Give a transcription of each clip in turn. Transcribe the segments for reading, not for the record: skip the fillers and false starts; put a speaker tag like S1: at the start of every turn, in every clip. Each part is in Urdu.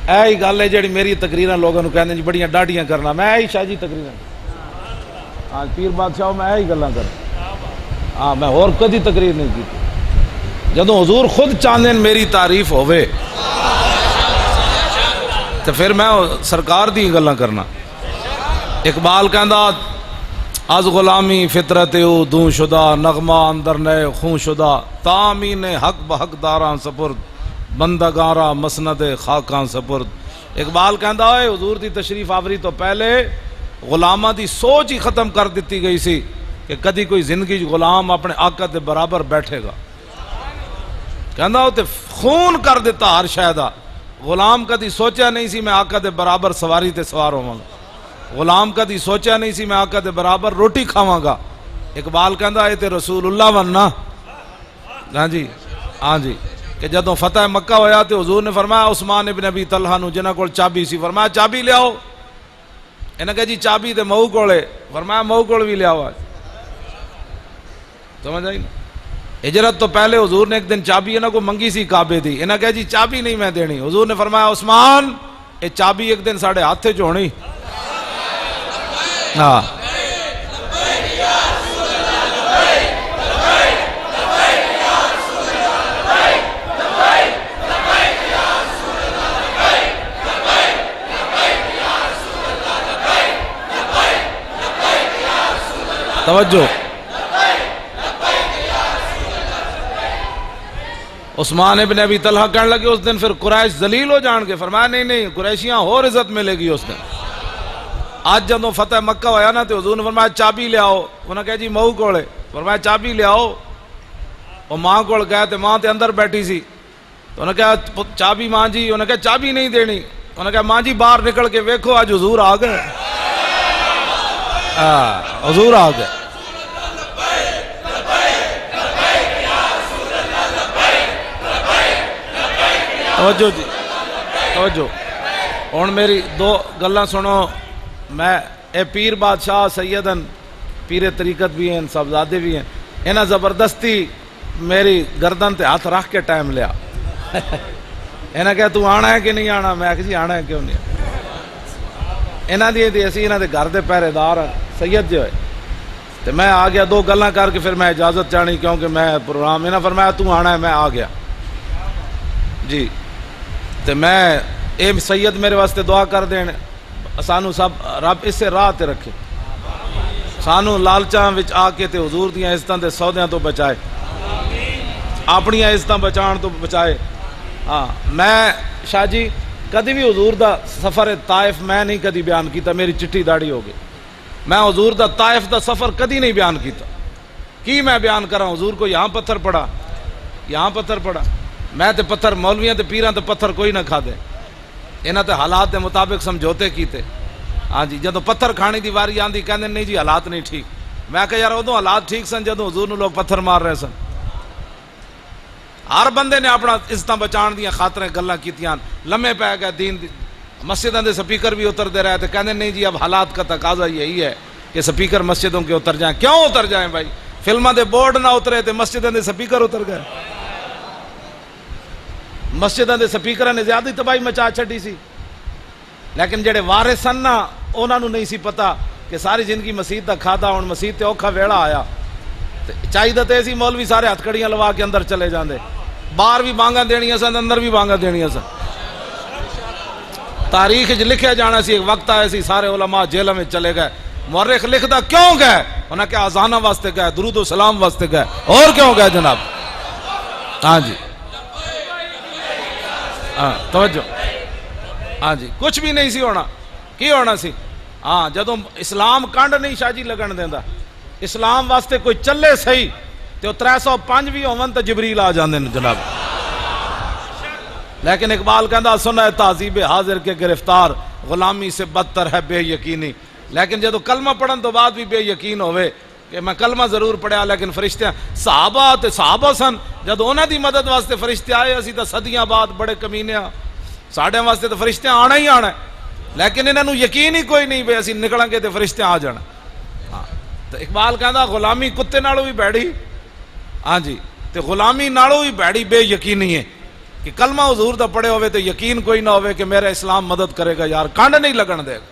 S1: ہی گل ہے جڑی میری تقریراں لوگوں کو کہندے جی بڑیاں ڈاڈیاں کرنا، میں ہی شاہ جی تقریراں ہاں پیر بادشاہ میں ہی گلاں کر ہاں میں اور کدی تقریر نہیں کی جدوں حضور خود چاہندے میری تعریف ہوئے تو پھر میں سرکار دی گلاں کرنا۔ اقبال کہندا از غلامی فطرت او دوں شدہ، نغمہ اندر نئے خون شدہ، تامین حق بحق داراں سپرد، بندگاراں مسند خاکاں سپرد۔ اقبال کہندا ہے حضور دی تشریف آوری تو پہلے غلاماں دی سوچ ہی ختم کر دیتی گئی سی کہ کدی کوئی زندگی غلام اپنے آقا دے برابر بیٹھے گا۔ کہندا ہوتے خون کر دیتا ہر شے دا، غلام کدی سوچیا نہیں سی میں آقا دے برابر سواری تے سوار ہوواں گا، غلام کدی سوچیا نہیں سی میں آقا دے برابر روٹی کھاواں گا۔ اقبال کہندا اے تے رسول اللہ وننا ہاں جی ہاں جی کہ جدوں فتح مکہ ہویا تے حضور نے فرمایا عثمان ابن ابی طلحہ نو جنہاں کول چابی سی فرمایا چابی لے آؤ، انہاں کہا جی چابی تے مئو کولے، فرمایا مئو کول بھی لے آؤ۔ سمجھ آئی نا؟ ہجرت تو پہلے حضور نے ایک دن چابی انہاں کو منگی سی کعبے دی، انہاں کہا جی چابی نہیں میں دینی، حضور نے فرمایا عثمان اے چابی ایک دن ساڑھے ہاتھے چ ہونی۔ ہاں توجہ، عثمان ابن ابی طلحہ کہنے لگے اس دن پھر قریش ذلیل ہو جان گے، فرمایا نہیں قریشیاں اور عزت ملے گی اس دن۔ آج جدوں فتح مکہ ہویا نا تو حضور نے فرمایا چابی لے آؤ، انہوں نے کہا جی مئو کولے، فرمایا چابی لے آؤ۔ وہ ماں کول گئے تو ماں تے اندر بیٹھی سی تو انہوں نے کہا چابی ماں جی، انہوں نے کہا چابی نہیں دینی، انہوں نے کہا ماں جی باہر نکل کے ویکھو آج حضور آ گئے، حضور آ گئے۔ توجہ جی توجہ، ہن میری دو گلاں سنو، میں اے پیر بادشاہ سیدن پیر طریقت بھی ہیں صاحبزادے بھی ہیں، انہاں زبردستی میری گردن تے ہاتھ رکھ کے ٹائم لیا، انہاں کہا تو آنا ہے کہ نہیں آنا، میں کہا جی آنا ہے کیوں نہیں، انہاں دی اسی انہاں دے گھر دے پہرے دار سید جو ہے، تو میں آ گیا دو گلاں کر کے پھر میں اجازت چاہنی کیونکہ میں پروگرام، انہاں فرمایا تو آنا ہے، میں آ گیا جی۔ تو میں اے سید میرے واسطے دعا کر دین سانو سب رب اس سے راہ تے رکھے، سانو لالچاں وچ آ کے تے حضور دیاں عزتاں دے سودیاں تو بچائے، اپنی عزتاں بچان تو بچائے۔ ہاں میں شاہ جی کدی بھی حضور دا سفر طائف میں نہیں کدی بیان کیتا، میری چٹھی داڑھی ہو گئی، میں حضور دا طائف دا سفر کدی نہیں بیان کیتا، کی میں بیان کراں، حضور کو یہاں پتھر پڑا یہاں پتھر پڑا، میں تے پتھر مولویاں تے پیراں تے پتھر کوئی نہ کھا دے، انہاں تے حالات دے مطابق سمجھوتے کیتے۔ ہاں جی جدوں پتھر کھانے دی واری آندی کہندے نہیں جی حالات نہیں ٹھیک، میں کہا یار ادوں حالات ٹھیک سن جدوں حضور نو لوگ پتھر مار رہے سن، ہر بندے نے اپنا عزتاں بچان دیاں خاطریں گلاں کیتیاں، لمے پے گئے دین دی، مسجداں دے سپیکر بھی اتر دے رہے تھے، کہندے نہیں جی اب حالات کا تقاضا یہی ہے کہ سپیکر مسجدوں کے اتر جائیں، کیوں اتر جائیں بھائی، فلماں دے بورڈ نہ اترے تے مسجداں دے سپیکر اتر گئے، مسجداں دے سپیکراں نے زیادہ تباہی مچا چھڈی سی، لیکن جڑے وارث سن نا انہاں نو نہیں سی پتا کہ ساری زندگی مسجد دا کھادا، ہن مسجد تے اوکھا ویڑا آیا، چاہیے تے سی مولوی سارے ہتھ کڑیاں لوا کے اندر چلے جاندے، باہر بھی بانگاں دینیاں سن اندر بھی بانگاں دینیاں سن، تاریخ وچ لکھیا جانا سی، ایک وقت آیا سی سارے علماء جیلوں میں چلے گئے، مورخ لکھدا کیوں گئے، انہاں کہ اذاناں واسطے گئے، درود و سلام واسطے گئے، اور کیوں گئے جناب؟ ہاں جی ہاں توجہ، ہاں جی کچھ بھی نہیں سی ہونا، کی ہونا سی؟ ہاں جدوں اسلام کنڈ نہیں شاہ جی لگن دیندا، اسلام واسطے کوئی چلے صحیح تو 305 بھی ہون تو جبریل آ جاندے نے جناب، لیکن اقبال کہندا سنا ہے تہذیب حاضر کے گرفتار، غلامی سے بدتر ہے بے یقینی، لیکن جدوں کلمہ پڑھن تو بعد بھی بے یقین ہوئے کہ میں کلمہ ضرور پڑھیا لیکن فرشتے صحابہ سن، جدوں انہاں دی مدد واسطے فرشتے آئے، اسی تو صدیاں بعد بڑے کمینے ہاں، ساڈے واسطے تو فرشتے آنا ہی آنا ہے، لیکن انہاں نو یقین ہی کوئی نہیں بے اسی نکلاں گے تے فرشتے آ جانا۔ ہاں تو اقبال کہندا غلامی کتے نالوں بھی بھڑی، ہاں جی تے غلامی نالوں بھی بھڑی بے یقینی ہے، کہ کلمہ حضور دا پڑھے ہوئے تو یقین کوئی نہ ہوئے کہ میرا اسلام مدد کرے گا یار، کانڈ نہیں لگن دے گا۔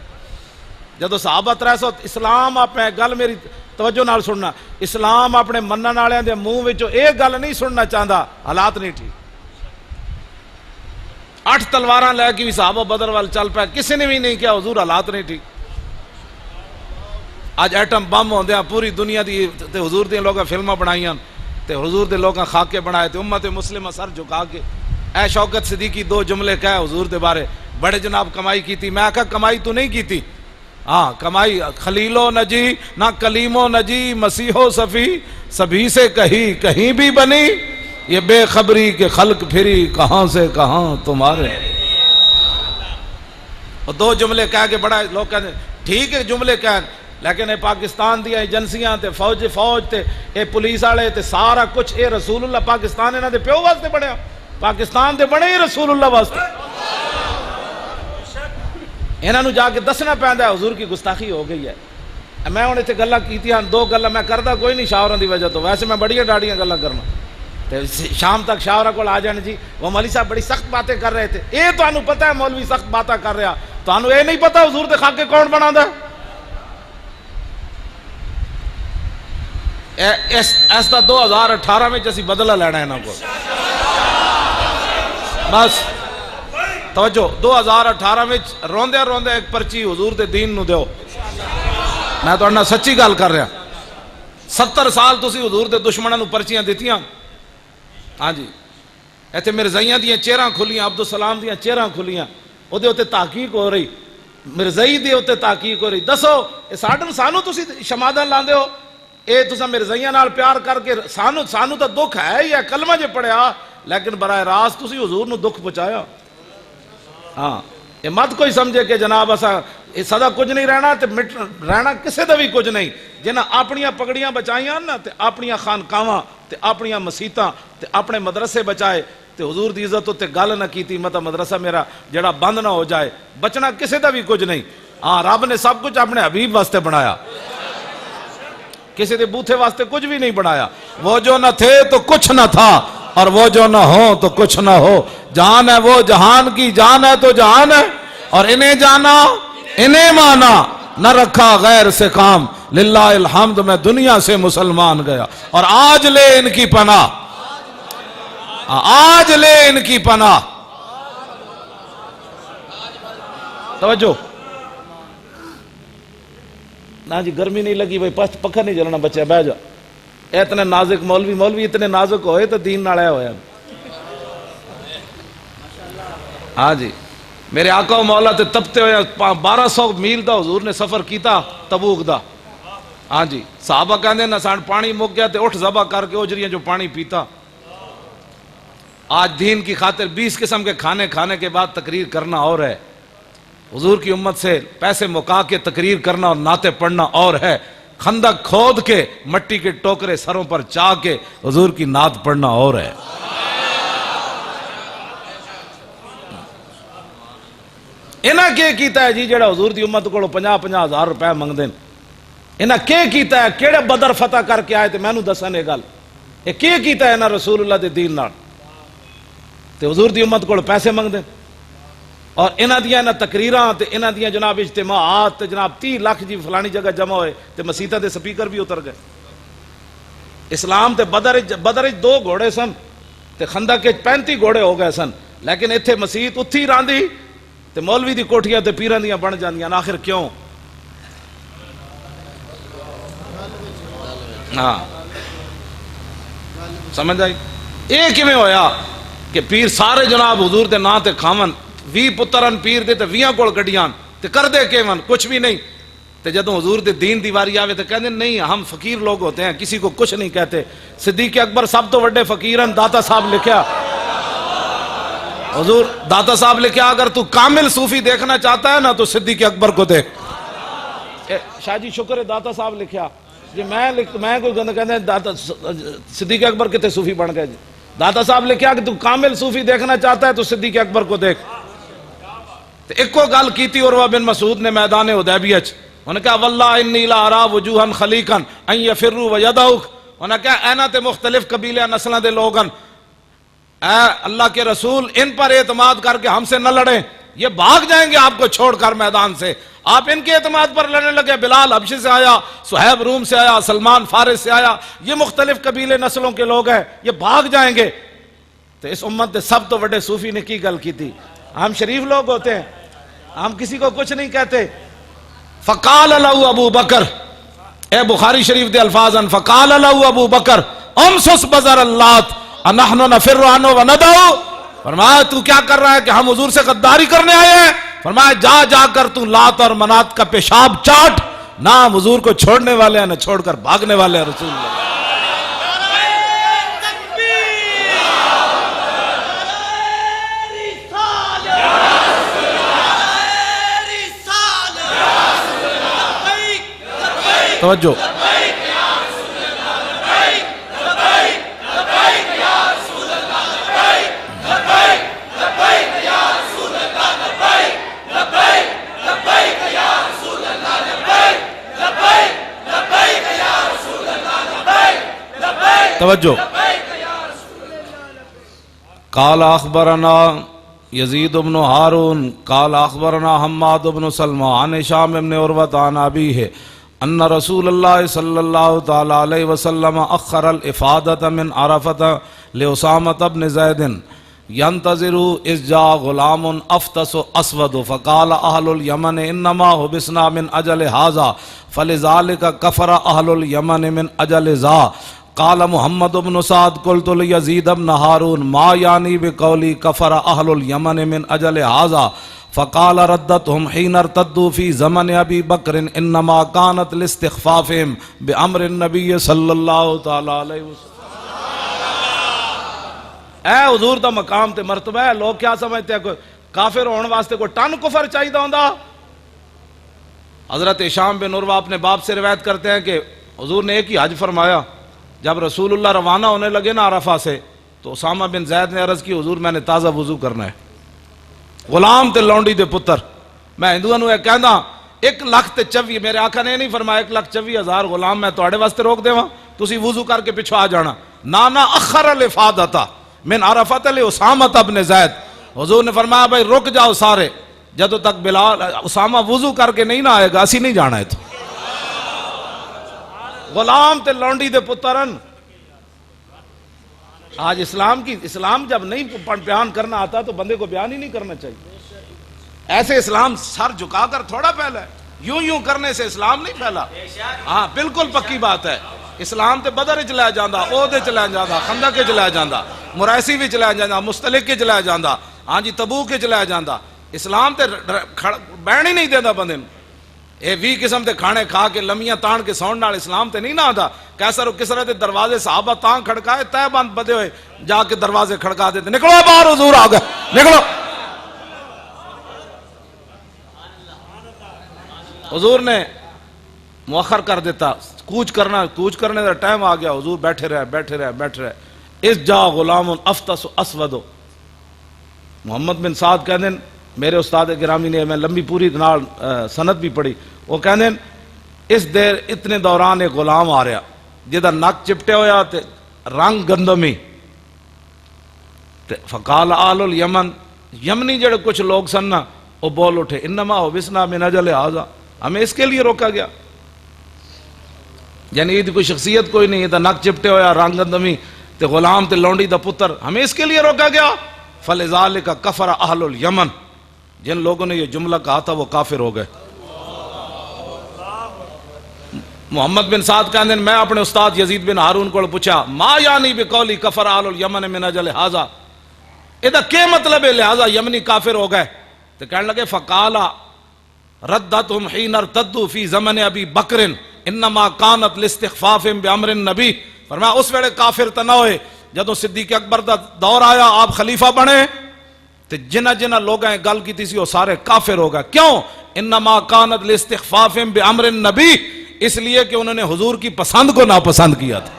S1: جدو صحابہ 300 اسلام اپنے گل میری توجہ نال سننا، اسلام اپنے منن والے دے منہ وچوں اے گل نہیں سننا چاہتا، حالات نہیں ٹھیک۔ 8 تلواراں لے کے بھی صحابہ بدر وال چل پائے، کسی نے بھی نہیں کیا حضور حالات نہیں ٹھیک۔ آج ایٹم بم ہوندیاں پوری دنیا دی تے حضور دے لوگاں فلماں بنائیاں تے حضور دے لوگاں خاکے بنائے تے امت مسلمہ سر جھکا کے اے شوکت صدیقی 2 جملے کہے حضور دے بارے، بڑے جناب کمائی کیتی۔ میں کہا کمائی تو نہیں کیتی، ہاں کمائی خلیل و نجی نہ کلیم و نجی مسیح و صفی سبھی سے کہیں بھی بنی، یہ بے خبری کے خلق پھری کہاں سے کہاں تمہارے۔ اور 2 جملے کہہ کے بڑا لوگ کہتے ہیں ٹھیک ہے جملے کہہ، لیکن اے پاکستان دیا ایجنسیاں تے فوج تے اے پولیس والے تے سارا کچھ اے رسول اللہ پاکستان انہاں دے پیو واسطے بنیا، پاکستان دے بنے ہی رسول اللہ واسطے۔ انہاں نو جا کے دسنا پیندا ہے حضور کی گستاخی ہو گئی ہے۔ میں ہن ایتھے گلاں کیتیاں 2 گلاں میں کردا کوئی نہیں شاوراں دی وجہ تو، ویسے میں بڑیاں ڈاڑیاں گلاں کرنا تے شام تک شاورا کول آ جان جی وہ مولوی صاحب بڑی سخت باتیں کر رہے تھے۔ اے تانوں پتہ ہے مولوی سخت باتیں کر رہا، تانوں اے نہیں پتہ حضور دے خاکے کون بناندا ہے؟ اس دا 2018 میں اسی بدلہ لینا ہے انہاں کو بس توجہ۔ 2018 میں روندے روندے ایک پرچی حضور دے دین نو دیو۔ میں تو انہاں سچی گل کر رہا، 70 سال تسی حضور دے دشمناں نو پرچیاں دیتیاں، ہاں جی ایتھے مرزائیاں دیاں چہراں کھلیاں، عبدالسلام دیاں چہراں کھلیاں، او دے اوتے تحقیق ہو رہی، مرزائی دے اوتے تحقیق ہو رہی۔ دسو اے سانو تسی شمادن لاندے ہو، اے تساں مرزائیاں نال پیار کر کے سانو تا دکھ ہے ہی ہے، کلمہ جے پڑھیا، لیکن براہ راست تسی حضور نو دکھ پہنچایا۔ ہاں یہ مت کوئی سمجھے کہ جناب اسا سدا کچھ نہیں رہنا تے رہنا کسے دا بھی کچھ نہیں۔ جنہاں اپنیاں پگڑیاں بچائیاں نا تے اپنیاں خانقاواں تے اپنیاں مسیتاں تے اپنے مدرسے بچائے تے حضور دی عزت تے گل نہ کیتی مطلب مدرسہ میرا جڑا بند نہ ہو جائے، بچنا کسے دا بھی کچھ نہیں۔ ہاں رب نے سب کچھ اپنے حبیب واسطے بنایا، کسی دے بوتھے واسطے کچھ بھی نہیں بنایا۔ وہ جو نہ تھے تو کچھ نہ تھا اور وہ جو نہ ہو تو کچھ نہ ہو، جان ہے وہ جہان کی جان ہے تو جہان ہے، اور انہیں جانا انہیں مانا، نہ رکھا غیر سے کام، للہ الحمد میں دنیا سے مسلمان گیا اور آج لے ان کی پناہ، آج لے ان کی پناہ۔ توجہ نا جی، گرمی نہیں لگی بھائی، پکھا نہیں جلنا بچہ بہ جا۔ اتنے نازک مولوی اتنے نازک ہوئے تو دین نال آیا ہویا۔ ہاں جی میرے آقا و مولا تے تپتے ہوئے 1200 میل دا حضور نے سفر کیتا تبوک دا۔ ہاں جی صحابہ کہندے نا سان پانی مک گیا تے اٹھ ذبح کر کے اجریاں جو پانی پیتا۔ آج دین کی خاطر 20 قسم کے کھانے کھانے کے بعد تقریر کرنا اور ہے، حضور کی امت سے پیسے مکا کے تقریر کرنا اور نعتیں پڑھنا اور ہے، خندق کھود کے مٹی کے ٹوکرے سروں پر چاہ کے حضور کی نعت پڑھنا اور ہے۔ انہاں کیا کیتا ہے جی جڑا حضور دی امت کو 50-50 ہزار روپے منگ دیں؟ انہاں کیا کیتا ہے؟ کیڑے بدر فتح کر کے آئے تے میں نو دسن یہ گل، یہ کیا کیتا ہے انہاں رسول اللہ دے دین نال تے حضور دی امت کو پیسے منگ دیں؟ اور انہاں دیاں انہاں تقریراں تے انہاں دیاں جناب اجتماعات تے جناب 30 لاکھ جی فلانی جگہ جمع ہوئے تے مسیتاں دے سپیکر بھی اتر گئے۔ اسلام تے بدر 2 گھوڑے سن تے خندق کے 35 گھوڑے ہو گئے سن، لیکن ایتھے مسیت اتھی راندی تے مولوی دی کوٹھیاں تے پیراں دیاں بن جاندیاں۔ آخر کیوں؟ ہاں سمجھ آئی؟ یہ کیویں ہویا کہ پیر سارے جناب حضور دے نام تے کھاون، 20 پترن پیر دے تے 20 کول گڈیاں تے کر دے کیون کچھ بھی نہیں، تے جدوں حضور دے دین دی واری آوے تے کہندے نہیں ہم فقیر لوگ ہوتے ہیں، کسی کو کچھ نہیں کہتے۔ صدیق اکبر سب تو بڑے فقیرن، داتا صاحب لکھیا، حضور داتا صاحب لکھیا اگر تو کامل صوفی دیکھنا چاہتا ہے نا تو صدیق اکبر کو دیکھ۔ شاہ جی شکر ہے داتا صاحب لکھیا جی، میں کوئی گند کہندے داتا صدیق اکبر کتے صوفی بن گئے جی، داتا صاحب لکھیا کہ تو کامل صوفی دیکھنا چاہتا ہے تو صدیق اکبر کو دیکھ۔ ایک کو گل کیتی عروہ بن مسعود نے میدان حدیبیہ چ، انہوں نے کہا واللہ انی لا ارا وجوہا خلیقا ان یفروا ویدعوک، انہوں نے کہا اینا تے مختلف قبیلے نسلوں دے لوگن اے اللہ کے رسول ان پر اعتماد کر کے ہم سے نہ لڑیں، یہ بھاگ جائیں گے آپ کو چھوڑ کر میدان سے. آپ ان کے اعتماد پر لڑنے لگے. بلال حبشی سے آیا، صہیب روم سے آیا، سلمان فارس سے آیا، یہ مختلف قبیلے نسلوں کے لوگ ہیں، یہ بھاگ جائیں گے. تو اس امت نے سب تو بڑے صوفی نے کی گل کی تھی. ہم شریف لوگ ہوتے ہیں، ہم کسی کو کچھ نہیں کہتے. فقال له ابو بکر، اے بخاری شریف دے الفاظ ان، فقال له ابو بکر امسس بزر اللات انحن نفر عنه وندعو. فرمایا تو کیا کر رہا ہے کہ ہم حضور سے غداری کرنے آئے ہیں؟ فرمایا جا جا کر تو لات اور منات کا پیشاب چاٹ. نہ ہم حضور کو چھوڑنے والے ہیں نہ چھوڑ کر بھاگنے والے ہیں. رسول اللہ توجہ. توجہ. قال اخبرنا یزید بن ہارون قال اخبرنا حماد بن سلمہ عن ہشام بن عروہ عن ابیہ ان رسول اللہ صلی اللہ تعالی علیہ وسلم اخر الافادۃ من عرفۃ لاسامۃ بن زید ينتظر اذ جاء غلام افطس اسود فقال اہل الیمن انما حبسنا من اجل هذا فلذلك كفر اہل الیمن من اجل ذا. قال محمد بن سعد قلت لیزید بن ہارون ما یعنی بقولی کفر اہل الیمن من اجل هذا فقال ردتهم حين ارتدوا في زمن ابی بکر انما كانت لاستخفافهم بامر النبی صلی اللہ تعالی علیہ وسلم. اے حضور دا مقام تے مرتبہ ہے. لوگ کیا سمجھتے ہیں کوئی کافر ہونے واسطے کوئی ٹن کفر چاہیے ہوندا؟ حضرت ہشام بن عروہ اپنے باپ سے روایت کرتے ہیں کہ حضور نے ایک ہی حج فرمایا. جب رسول اللہ روانہ ہونے لگے نا عرفہ سے تو اسامہ بن زید نے عرض کی حضور میں نے تازہ وضو کرنا ہے. غلام تے لونڈی دے پتر میں ہندوؤں نوں کہندا 1,24,000 میرے آقا نے نہیں فرمایا 1,24,000 غلام میں تواڈے واسطے روک دیواں تسی وضو کر کے پیچھے آ جانا. نانا اخر الافادۃ من عرفۃ لاسامۃ بن زید. حضور نے فرمایا بھائی رک جاؤ سارے، جدوں تک بلال اسامہ وضو کر کے نہیں نہ آئے گا اسی نہیں جانا ہے. تو غلام تے لونڈی دے پترن آج اسلام جب نہیں بیان کرنا آتا تو بندے کو بیان ہی نہیں کرنا چاہیے. ایسے اسلام سر جھکا کر تھوڑا پھیلا ہے، یوں کرنے سے اسلام نہیں پھیلا. ہاں بالکل پکی بات ہے. اسلام تے بدر وچ لے جاندا، عہد وچ لے جاندا، خندق وچ لے جاندا، مرائسی وچ لے جاندا، مستلق وچ لے جاندا، ہاں جی تبوک وچ لے جاندا. اسلام تے بہن ہی نہیں دیندا بندے نوں. اے 20 قسم دے کھانے کھا کے لمیاں تان کے سون نال اسلام تے نہیں نہ آندا. کیسر و کسرا دے دروازے صحابہ تاں کھڑکائے تے بند بدے ہوئے جا کے دروازے کھڑکا دیتے نکلو باہر حضور آ گئے نکلو. حضور نے مؤخر کر دیتا، کوچ کرنے دا ٹائم آ گیا. حضور بیٹھے رہے. اس جا غلام افطس اسود. محمد بن سعد کہہ دیں میرے استاد گرامی نے، میں لمبی پوری سند بھی پڑھی، وہ کہہ دیں اس دیر اتنے دوران ایک غلام آ رہا جہاں نک چپٹے ہویا تے رنگ گندمی. فقال آل الیمن، یمنی جڑے کچھ لوگ سن نا وہ بول اٹھے انما حبسنا من اجل ھذا، ہمیں اس کے لیے روکا گیا. یعنی یہ کوئی شخصیت کوئی نہیں، یہ نک چپٹے ہویا رنگ گندمی تے غلام تے لونڈی دا پتر، ہمیں اس کے لیے روکا گیا. فلذالک کفر اہل الیمن، جن لوگوں نے یہ جملہ کہا تھا وہ کافر ہو گئے. محمد بن سعد کہتے ہیں میں اپنے استاد یزید بن ہارون کو پوچھا ما یعنی بقولی کفر اہل الیمن من اجل ھذا، ادا کیا مطلب ہے لہذا یمنی کافر ہو گئے؟ تو کہنے لگے فقالا ردتهم حين ارتدوا في زمن ابی بکر انما كانت لاستخفافهم بامر النبی. فرمایا اس ویلے کافر تو نہ ہوئے، جدوں صدیق اکبر دا دور آیا آپ خلیفہ بنے تو جنہ لوگاں گل کی تھی وہ سارے کافر ہو گئے. کیوں؟ انما كانت لاستخفافهم بامر النبی، اس لیے کہ انہوں نے حضور کی پسند کو ناپسند کیا تھا.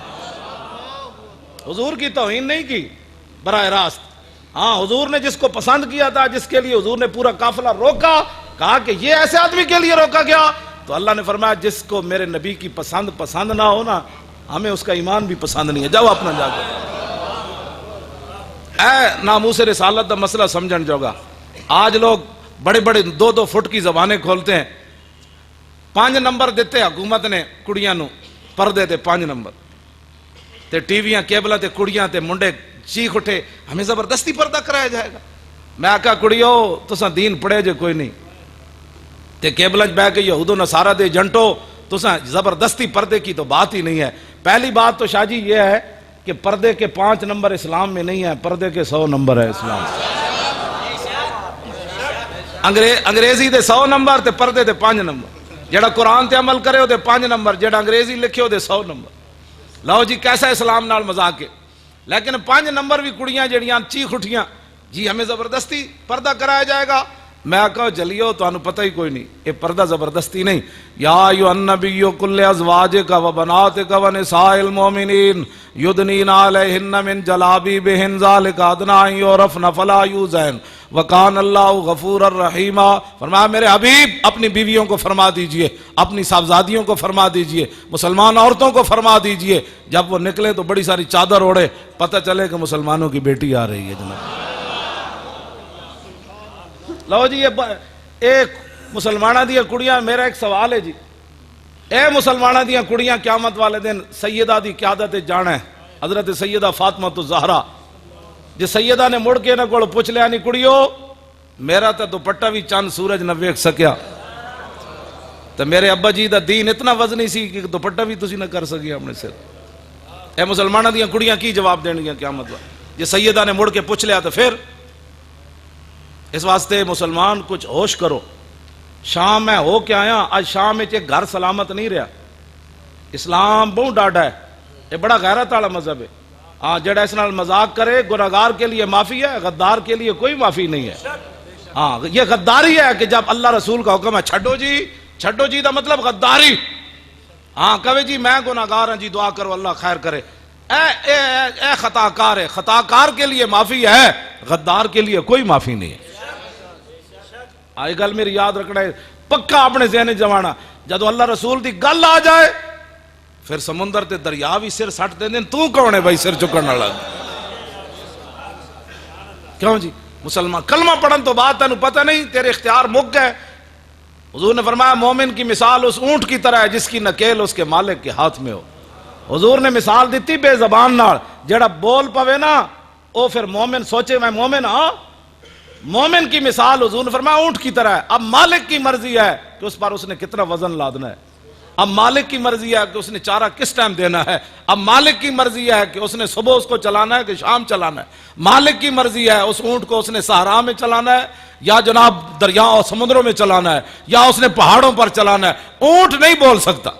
S1: حضور کی توہین نہیں کی براہ راست، ہاں حضور نے جس کو پسند کیا تھا، جس کے لیے حضور نے پورا قافلہ روکا، کہا کہ یہ ایسے آدمی کے لیے روکا گیا، تو اللہ نے فرمایا جس کو میرے نبی کی پسند نہ ہونا ہمیں اس کا ایمان بھی پسند نہیں ہے، جاؤ اپنا جا کے. اے ناموس رسالت دا مسئلہ سمجھن جوگا. آج لوگ بڑے بڑے 2-2 فٹ کی زبانیں کھولتے ہیں. 5 نمبر دیتے حکومت نے کڑیاں نو پردے تے 5 نمبر تے ٹی ویاں کیبلاں تے کڑیاں تے منڈے چیخ اٹھے ہمیں زبردستی پردہ کرایا جائے گا. میں آکھا کڑیو تساں دین پڑھے جے کوئی نہیں تے کیبلاں بہ کے یہود و نصارہ دے ایجنٹو تساں زبردستی پردے کی تو بات ہی نہیں ہے. پہلی بات تو شاہ جی یہ ہے کہ پردے کے 5 نمبر اسلام میں نہیں ہے, پردے کے 100 نمبر ہے اسلام. انگریزی دے 100 نمبر تے پردے دے 5 نمبر. جڑا قرآن تے عمل کرے ہو دے 5 نمبر, جڑا انگریزی لکھے ہو دے 100 نمبر. لو جی کیسا اسلام نال مذاق ہے. لیکن 5 نمبر بھی کڑیاں جڑیاں چیخ اٹھیاں جی ہمیں زبردستی پردہ کرایا جائے گا. میں کہا جلیو تو انہوں پتہ ہی کوئی نہیں, یہ پردہ زبردستی نہیں. یا ایھا النبی کل ازواجک و بناتک و نساء المؤمنین یدنین علیہن من جلابیبہن ذالک ادنی ان یعرفن فلا یؤذین وکان اللہ غفور الرحیم. فرمایا میرے حبیب اپنی بیویوں کو فرما دیجئے, اپنی صاحبزادیوں کو فرما دیجئے, مسلمان عورتوں کو فرما دیجئے جب وہ نکلے تو بڑی ساری چادر اوڑے, پتہ چلے کہ مسلمانوں کی بیٹی آ رہی ہے. جناب لو جی ایک مسلمانہ دیا کڑیاں, میرا ایک سوال ہے جی, اے مسلمانہ دیا کڑیاں قیامت والے دن سیدہ دی قیادت جانا ہے حضرت سیدہ فاطمہ الزہرا. جی سیدہ نے مڑ کے نہ کوڑ پوچھ لیا نہیں کڑیو میرا تا دوپٹہ بھی چاند سورج نہ ویکھ سکیا, تو میرے ابا جی دا دین اتنا وزنی سی کہ دوپٹہ بھی تسی نہ کر سکیا اپنے سر. اے مسلمانہ دیا کڑیاں کی جواب دین گیا قیامت والے. جی سیدہ نے مڑ کے پوچھ لیا تو پھر اس واسطے مسلمان کچھ ہوش کرو. شام میں ہو کے آیا, آج شام میں ایک گھر سلامت نہیں رہا. اسلام بہت ڈاڈا ہے, یہ بڑا غیرت والا مذہب ہے. ہاں جڑا اس نال مذاق کرے گناہگار کے لیے معافی ہے, غدار کے لیے کوئی معافی نہیں ہے. ہاں یہ غداری ہے کہ جب اللہ رسول کا حکم ہے چھڈو جی دا مطلب غداری. ہاں کہے جی میں گناہگار ہوں جی دعا کرو اللہ خیر کرے. اے خطا کار ہے, خطا کار کے لیے معافی ہے, غدار کے لیے کوئی معافی نہیں ہے. آئی گل میری یاد رکھنا ہے پکا اپنے ذہن جوانا. جدو اللہ رسول دی گل آ جائے پھر سمندر تے دریا بھی سر سٹ دیں. تو کون ہے بھائی سر چکن والا؟ کیوں جی مسلمان کلمہ پڑھن تو بات تینوں پتہ نہیں, تیرے اختیار مک گئے. حضور نے فرمایا مومن کی مثال اس اونٹ کی طرح ہے جس کی نکیل اس کے مالک کے ہاتھ میں ہو. حضور نے مثال دیتی بے زبان نال, جڑا بول پوے نا او پھر مومن سوچے میں مومن ہاں. مومن کی مثال حضور نے فرمایا اونٹ کی طرح ہے. اب مالک کی مرضی ہے کہ اس پر اس نے کتنا وزن لادنا ہے, اب مالک کی مرضی ہے کہ اس نے چارہ کس ٹائم دینا ہے, اب مالک کی مرضی ہے کہ اس نے صبح اس کو چلانا ہے کہ شام چلانا ہے, مالک کی مرضی ہے اس اونٹ کو اس نے صحرا میں چلانا ہے یا جناب دریا اور سمندروں میں چلانا ہے یا اس نے پہاڑوں پر چلانا ہے. اونٹ نہیں بول سکتا,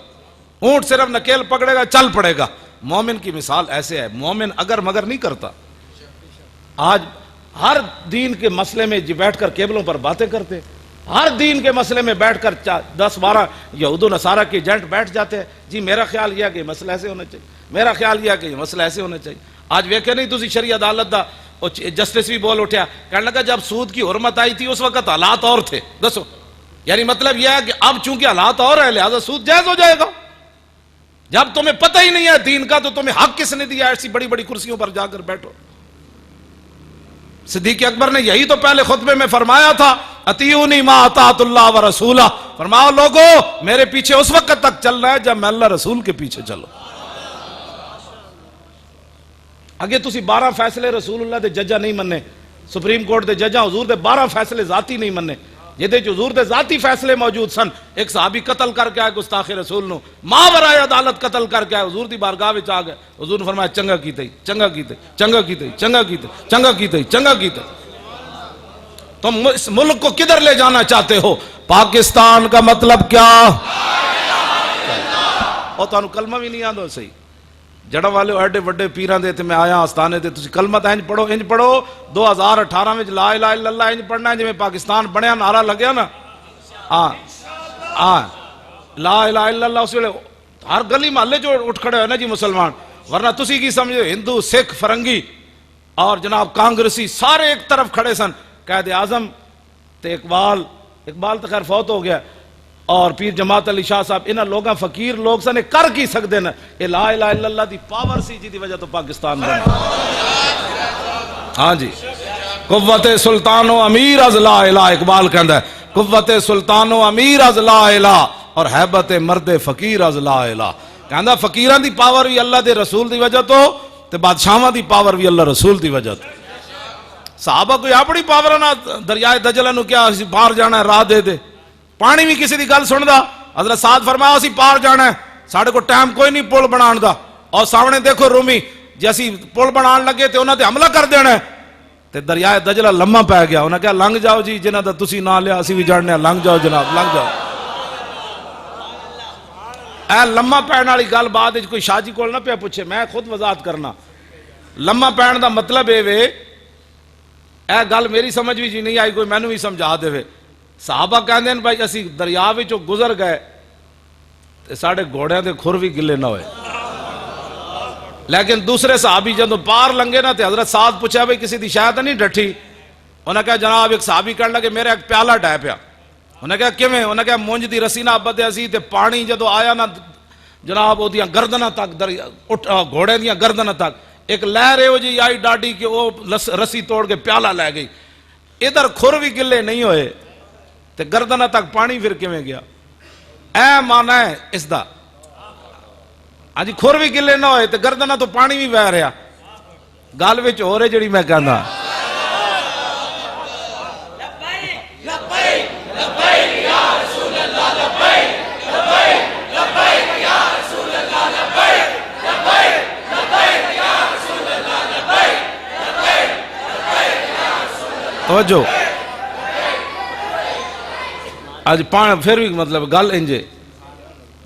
S1: اونٹ صرف نکیل پکڑے گا چل پڑے گا. مومن کی مثال ایسے ہے, مومن اگر مگر نہیں کرتا. آج ہر دین کے مسئلے میں جی بیٹھ کر کیبلوں پر باتیں کرتے, ہر دین کے مسئلے میں بیٹھ کر 10-12 یہود و نصارہ کے ایجنٹ بیٹھ جاتے ہیں. جی میرا خیال یہ ہے کہ یہ مسئلہ ایسے ہونا چاہیے, میرا خیال یہ ہے کہ یہ مسئلہ ایسے ہونا چاہیے. آج ویکھے نہیں تسی شریع عدالت دا جسٹس بھی بول اٹھیا, کہنے لگا جب سود کی حرمت آئی تھی اس وقت حالات اور تھے. دسو یعنی مطلب یہ ہے کہ اب چونکہ حالات اور ہے لہذا سود جائز ہو جائے گا. جب تمہیں پتہ ہی نہیں ہے دین کا تو تمہیں حق کس نے دیا ایسی بڑی بڑی کرسیوں پر جا کر بیٹھو. صدیق اکبر نے یہی تو پہلے خطبے میں فرمایا تھا, اطیعونی ما اطاعت اللہ و رسولہ. فرماؤ لوگو میرے پیچھے اس وقت تک چلنا ہے جب میں اللہ رسول کے پیچھے چلو. اگے تسی 12 فیصلے رسول اللہ دے ججا نہیں مننے, سپریم کورٹ دے ججا حضور دے 12 فیصلے ذاتی نہیں مننے. یہ حضور دے ذاتی فیصلے موجود سن. ایک صحابی قتل کر کے آئے گستاخ رسول نو, ماں برائے عدالت قتل کر کے آئے, حضور دی بارگاہ وچ آ گئے. حضور نے فرمایا چنگا کیتے چنگا کیتے چنگا کیتے چنگا کیتے چنگا کیتے چنگا کیتے. تم اس ملک کو کدھر لے جانا چاہتے ہو؟ پاکستان کا مطلب کیا؟ اور تو کلمہ بھی نہیں آدھو صحیح. جڑا والے ایڈے وڈے پیران دے تے میں آیا آستانے دے تسی کلمہ تا انج پڑھو 2018 میں لا الہ الا اللہ انج پڑھنا ہے جی میں پاکستان بنیا نعرہ لگیا نا. لا الہ الا اللہ اس ویلے ہر گلی محلے جو اٹھ کھڑے ہوئے نا جی مسلمان. ورنہ تسی کی سمجھو ہندو سکھ فرنگی اور جناب کانگریسی سارے ایک طرف کھڑے سن. قائد اعظم تے اقبال تو خیر فوت ہو گیا, اور پیر جماعت علی شاہ صاحب انہاں لوگاں فقیر لوگ سنے کر کی سکتے نا. یہ لا الہ الا اللہ دی پاور سی جی دی وجہ تو پاکستان بنا. ہاں جی، قوت سلطان و امیر از لا الہ، اقبال کہندا ہے قوت سلطان و امیر از لا الہ اور حیبت مرد فقیر از لا الہ. کہندا فقیران دی پاور بھی اللہ دے رسول دی وجہ تو تے بادشاہاں دی پاور بھی اللہ رسول دی وجہ تو. صحابہ کوئی اپنی پاور نہ دریائے دجلہ نو کیا اسی پار جانا ہے راہ دے دے، پانی بھی کسی دی گل سندا. حضرت سعد فرمایا اسی پار جانا ہے، ساڑھے کو ٹائم کوئی نہیں پل بنان دا، اور سامنے دیکھو رومی جیسی پل بنان لگے تے انہاں تے حملہ کر دینا ہے. تے دریائے دجلہ لمحہ پہ گیا، انہاں کہا لنگ جاؤ جی جنہاں دا تسی نہ لیا اسی بھی جاننے ہیں، لنگ جاؤ جناب لنگ جاؤ. اے لمحہ پہن والی گل بعد وچ کوئی شاہ جی کول نہ پیا پوچھے، میں خود وضاحت کرنا. لمحہ پہن دا مطلب اے وے، اے گل میری سمجھ بھی نہیں آئی، کوئی مینوں بھی سمجھا دے. صحابہ کہندے ہیں بھائی اسی دریا وچوں گزر گئے تے ساڈے گھوڑیاں دے کھر بھی گلے نہ ہوئے. لیکن دوسرے صحابی جدوں پار لنگے نا تے حضرت سعد پوچھا بھائی کسی دی شاید نہیں ڈٹھی. انہاں کہا جناب ایک صحابی کہن لگے میرا ایک پیالہ ڈہ پیا. انہاں کہا کیویں؟ انہاں کہا مونج دی رسی نہ بدیا سی تے پانی جدوں آیا نا جناب اودیاں گردناں تک گھوڑے دیاں گردناں تک ایک لہر ہو جی آئی ڈاڈی کہ وہ رسی توڑ کے پیالہ لے گئی. ادھر کھر بھی گلے نہیں ہوئے تے گردناں تک پانی پھر کیویں گیا؟ اے معنی ہے اس دا. ہاں جی کھر بھی گلے نہ ہوئے تے گردناں تو پانی بھی بہ رہا. گل وچ ہو رہے جڑی میں کہندا توجہ. آج پھر بھی مطلب گل انجے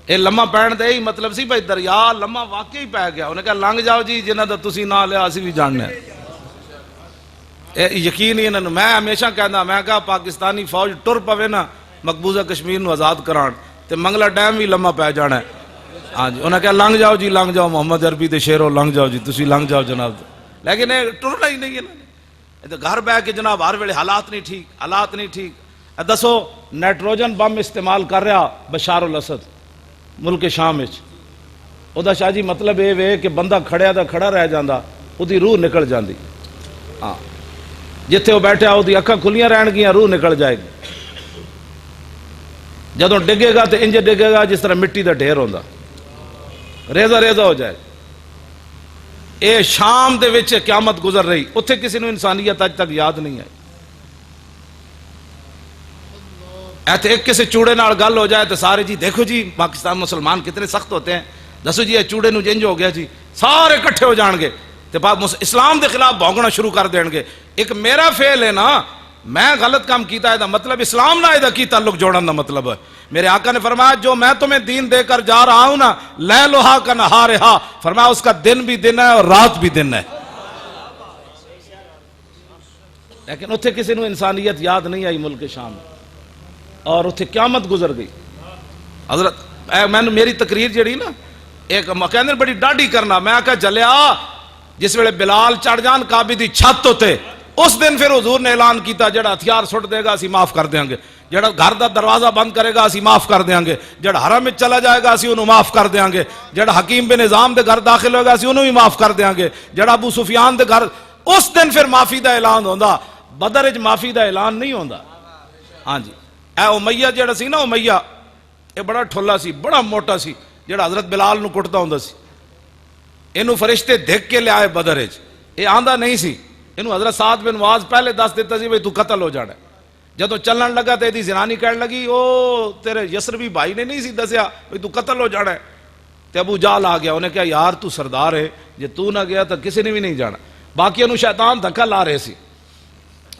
S1: اے لمحہ پہن دے ہی مطلب سی بھائی دریا لمحہ واقعی پہ گیا. انہیں کہا لنگ جاؤ جی جنہاں دا تسی نہ لیا اسی بھی جاننے ہیں. یقین ہی انہوں میں ہمیشہ کہنا میں کہا پاکستانی فوج ٹر پوے نا مقبوضہ کشمیر نو آزاد کران تے منگلا ڈیم بھی لمحہ پہ جانا ہے. ہاں جی انہیں کہا لنگ جاؤ جی لنگ جاؤ محمد عربی تے شیرو لنگ جاؤ جی تسی لنگ جاؤ جناب. لیکن یہ ٹرنا ہی نہیں ہے. گھر بہ کے جناب ہر ویلے حالات نہیں ٹھیک حالات نہیں ٹھیک. دسو نائٹروجن بم استعمال کر رہا بشار الاسد ملک شام وچ. او دا شاہ جی مطلب یہ وے کہ بندہ کھڑیا دا کھڑا رہ جاندا اودی روح نکل جاندی. ہاں جتھے وہ بیٹھا اودی اکھاں کھلیاں رہن گیاں روح نکل جائے گی. جدوں ڈگے گا تے انج ڈگے گا جس طرح مٹی دا ڈھیر ہوندا ریزہ ریزہ ہو جائے. اے شام دے وچ قیامت گزر رہی اتھے کسی نو انسانیت اج تک یاد نہیں آئی. ایتھے ایک کسی چوڑے نال گل ہو جائے تو سارے جی دیکھو جی پاکستان مسلمان کتنے سخت ہوتے ہیں، دسو جی یہ چوڑے نو جنج ہو گیا جی سارے کٹھے ہو جان گے تے اسلام دے خلاف بھونکنا شروع کر دین گے. ایک میرا فعل ہے نا میں غلط کام کیتا ہے دا مطلب اسلام نہ ہے کی تعلق جوڑن دا مطلب ہے. میرے آقا نے فرمایا جو میں تمہیں دین دے کر جا رہا ہوں نا لیلھا کنہارھا، فرمایا اس کا دن بھی دن ہے اور رات بھی دن ہے. لیکن اتھے کسی نو انسانیت یاد نہیں آئی ملک شام میں اور اتھے قیامت گزر گئی. حضرت میں میری تقریر جڑی نا ایک کہندے بڑی ڈاڈی کرنا میں آکھا جلیا جس ویلے بلال چڑھ جان کعبے دی چھت ہوتے اس دن پھر حضور نے اعلان کیتا جڑا ہتھیار سٹ دے گا اسی معاف کر دیں گے، جڑا گھر دا دروازہ بند کرے گا اسی معاف کر دیں گے، جڑا حرم میں چلا جائے گا اسی انہوں معاف کر دیں گے، جڑا حکیم بن نظام دے گھر داخل ہوگا اسی انہوں بھی معاف کر دیں گے، جڑا ابو سفیان دے گھر اس دن پھر معافی دا اعلان ہوندا. بدر وچ معافی دا اعلان نہیں ہوندا. ہاں جی اے امیہ جڑا سی نا امیہ اے بڑا ٹھولا سی بڑا موٹا سی جڑا حضرت بلال نو کٹدا ہوندا سی. اینو فرشتے دھک کے لے آئے بدر وچ، اے آندا نہیں سی. اینو حضرت سعد بن معاذ پہلے دس دیتا سی بھئی تو قتل ہو جانا ہے. جدوں چلن لگا تے دی زنانی کہن لگی او تیرے یسربی بھائی نے نہیں سی دسیا بھئی تو قتل ہو جانا ہے. تے ابو جہل آ گیا انہیں کہا یار تو سردار ہے جے تو نہ گیا تو کسی نے بھی نہیں جانا. باقی انہوں شیطان دھکا لا رہے سی.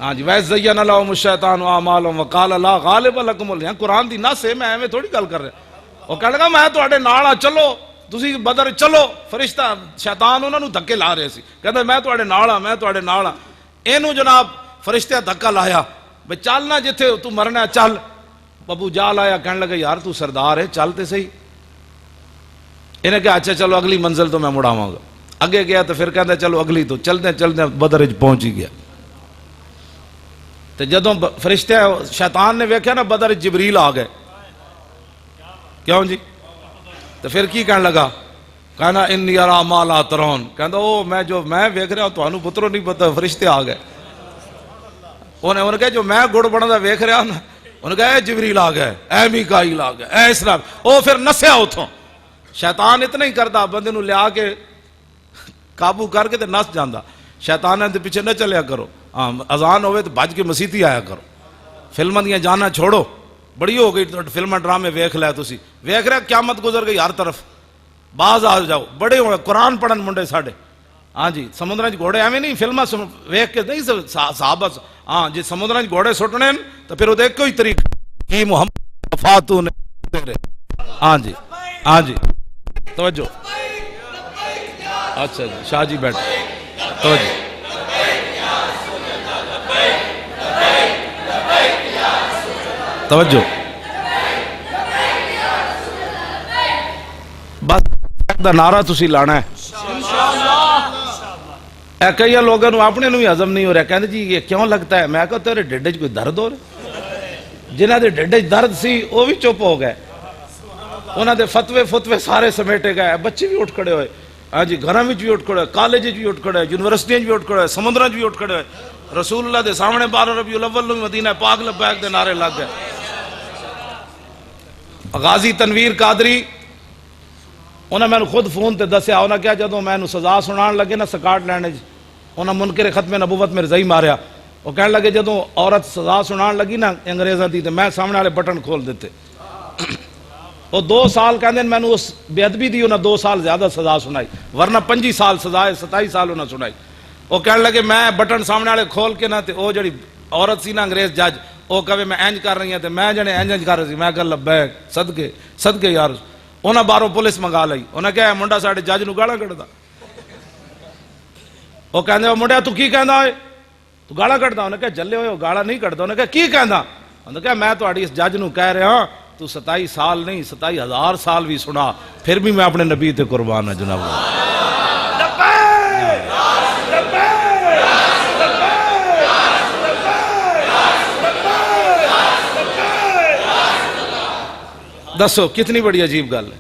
S1: ہاں جی وَإِذْ لَهُمُ الشَّيْطَانُ أَعْمَالَهُمْ وَقَالَ لَا غَالِبَ لَكُمُ الْيَوْمَ. قرآن دی نص ہے میں ایویں تھوڑی گل کر رہا. وہ کہنے لگا میں تواڈے نال آ چلو تسی بدر چلو. فرشتہ شیطان انہاں نو دھکے لا رہے سی کہندا میں تواڈے نال آ میں تواڈے نال آ. اینو جناب فرشتے دھکا لایا بھئی چل نہ جتھے تو مرنا ہے چل. ابو جہل آیا کہنے لگا یار تو سردار ہے چل تے صحیح. انہیں کہا اچھا چلو اگلی منزل تو میں مڑاواں گا. اگے گیا تو پھر کہندا چلو اگلی تو چلدے چلدے بدر وچ پہنچ ہی گیا. تو جدوں فرشتے شیطان نے ویکھیا نا بدر جبریل آ گئے کیوں جی تو پھر کی کہنے لگا کہنا انی ارا ما لا ترون، کہندا او میں ویکھ رہا ہوں تانوں پترو نہیں پتہ فرشتے آ گئے. انہیں کہا جو میں گڑ بندا ویکھ رہا نا، انہیں کہا اے جبریل آ گئے، اے میکائیل آ گئے، اے اسرافیل. او پھر نسیا اتھوں. شیطان اتنا ہی کردا بندے نو لیا کے قابو کر کے تے نس جاندا. شیطان دے پیچھے نہ چلیا کرو. ہاں اذان ہوئے تو بھج کے مسیتی آیا کرو. فلماں دیاں جانا چھوڑو، بڑی ہو گئی فلماں ڈرامے ویکھ لیا تسی، ویکھ رہے قیامت گزر گئی ہر طرف. باز آ جاؤ، بڑے ہوئے قرآن پڑھن منڈے ساڈے. ہاں جی سمندراں چ گھوڑے ایویں نہیں فلماں ویکھ کے نہیں صحابہ. ہاں جی سمندراں چ گھوڑے سٹنے تو پھر وہ ایک ہی طریقہ کی محمد وفاتوں نے. ہاں جی ہاں جی توجہ. اچھا جی شاہ جی بیٹھ توجہ. توجہ بس دا نعرہ تسی لانا ہے. اے کئی لوگوں نے اپنے نو ہی ہضم نہیں ہو رہا، کہتے جی یہ کیوں لگتا ہے؟ میں کہتا تیرے ڈھڈ وچ کوئی درد ہو رہا؟ جنہاں دے ڈھڈ وچ درد سی وہ بھی چپ ہو گئے، انہاں دے فتوے سارے سمیٹے گئے. بچے بھی اٹھ کھڑے ہوئے، ہاں جی گھراں وچ بھی اٹھ کھڑے ہوئے، کالج وچ بھی اٹھ کھڑے ہوئے، یونیورسٹیاں وچ بھی اٹھ کھڑے ہوئے، سمندراں وچ بھی اٹھ کھڑے ہوئے. رسول اللہ دے سامنے 12 ربیع الاول نو مدینہ پاک لبیک دے نعرے لگ گئے. غازی تنویر قادری انہاں میں خود فون تے دسیا، انہاں کیا جدوں میں سزا سنان لگے نا سکاٹ لینڈ وچ، انہاں منکر ختم نبوت میں رضائی ماریا. وہ کہنے لگے جدوں عورت سزا سنان لگی نا انگریزاں دی تے میں سامنے والے بٹن کھول دیتے. وہ 2 سال کہندے میں نے اس بے ادبی دی انہاں 2 سال زیادہ سزا سنائی، ورنہ 25 سال سزا ہے، 27 سال انہاں سنائی. وہ کہنے لگے میں بٹن سامنے والے کھول کے نہ تے او جڑی عورت سی نا انگریز جج او کہے میں انج کر رہی ہوں تے میں جنے انج کر رہی سی، میں کہ لبیک صدقے یار. انہاں باہروں پولیس منگا لئی، انہاں کہا منڈا ساڈے جج نو گالاں کڈدا. وہ کہندے او منڈیا تو کی کہندا ہے؟ تو گالاں کڈدا؟ انہاں کہا جلے ہوئے گالاں نہیں کڈدا. انہاں کہا کی کہندا؟ انہاں کہا میں تہاڈی اس جج نو کہہ رہا ہاں تو 27 سال نہیں 27,000 سال بھی سنا پھر بھی میں اپنے نبی تے قربان ہوں جناب. دسو کتنی بڑی عجیب گل ہے.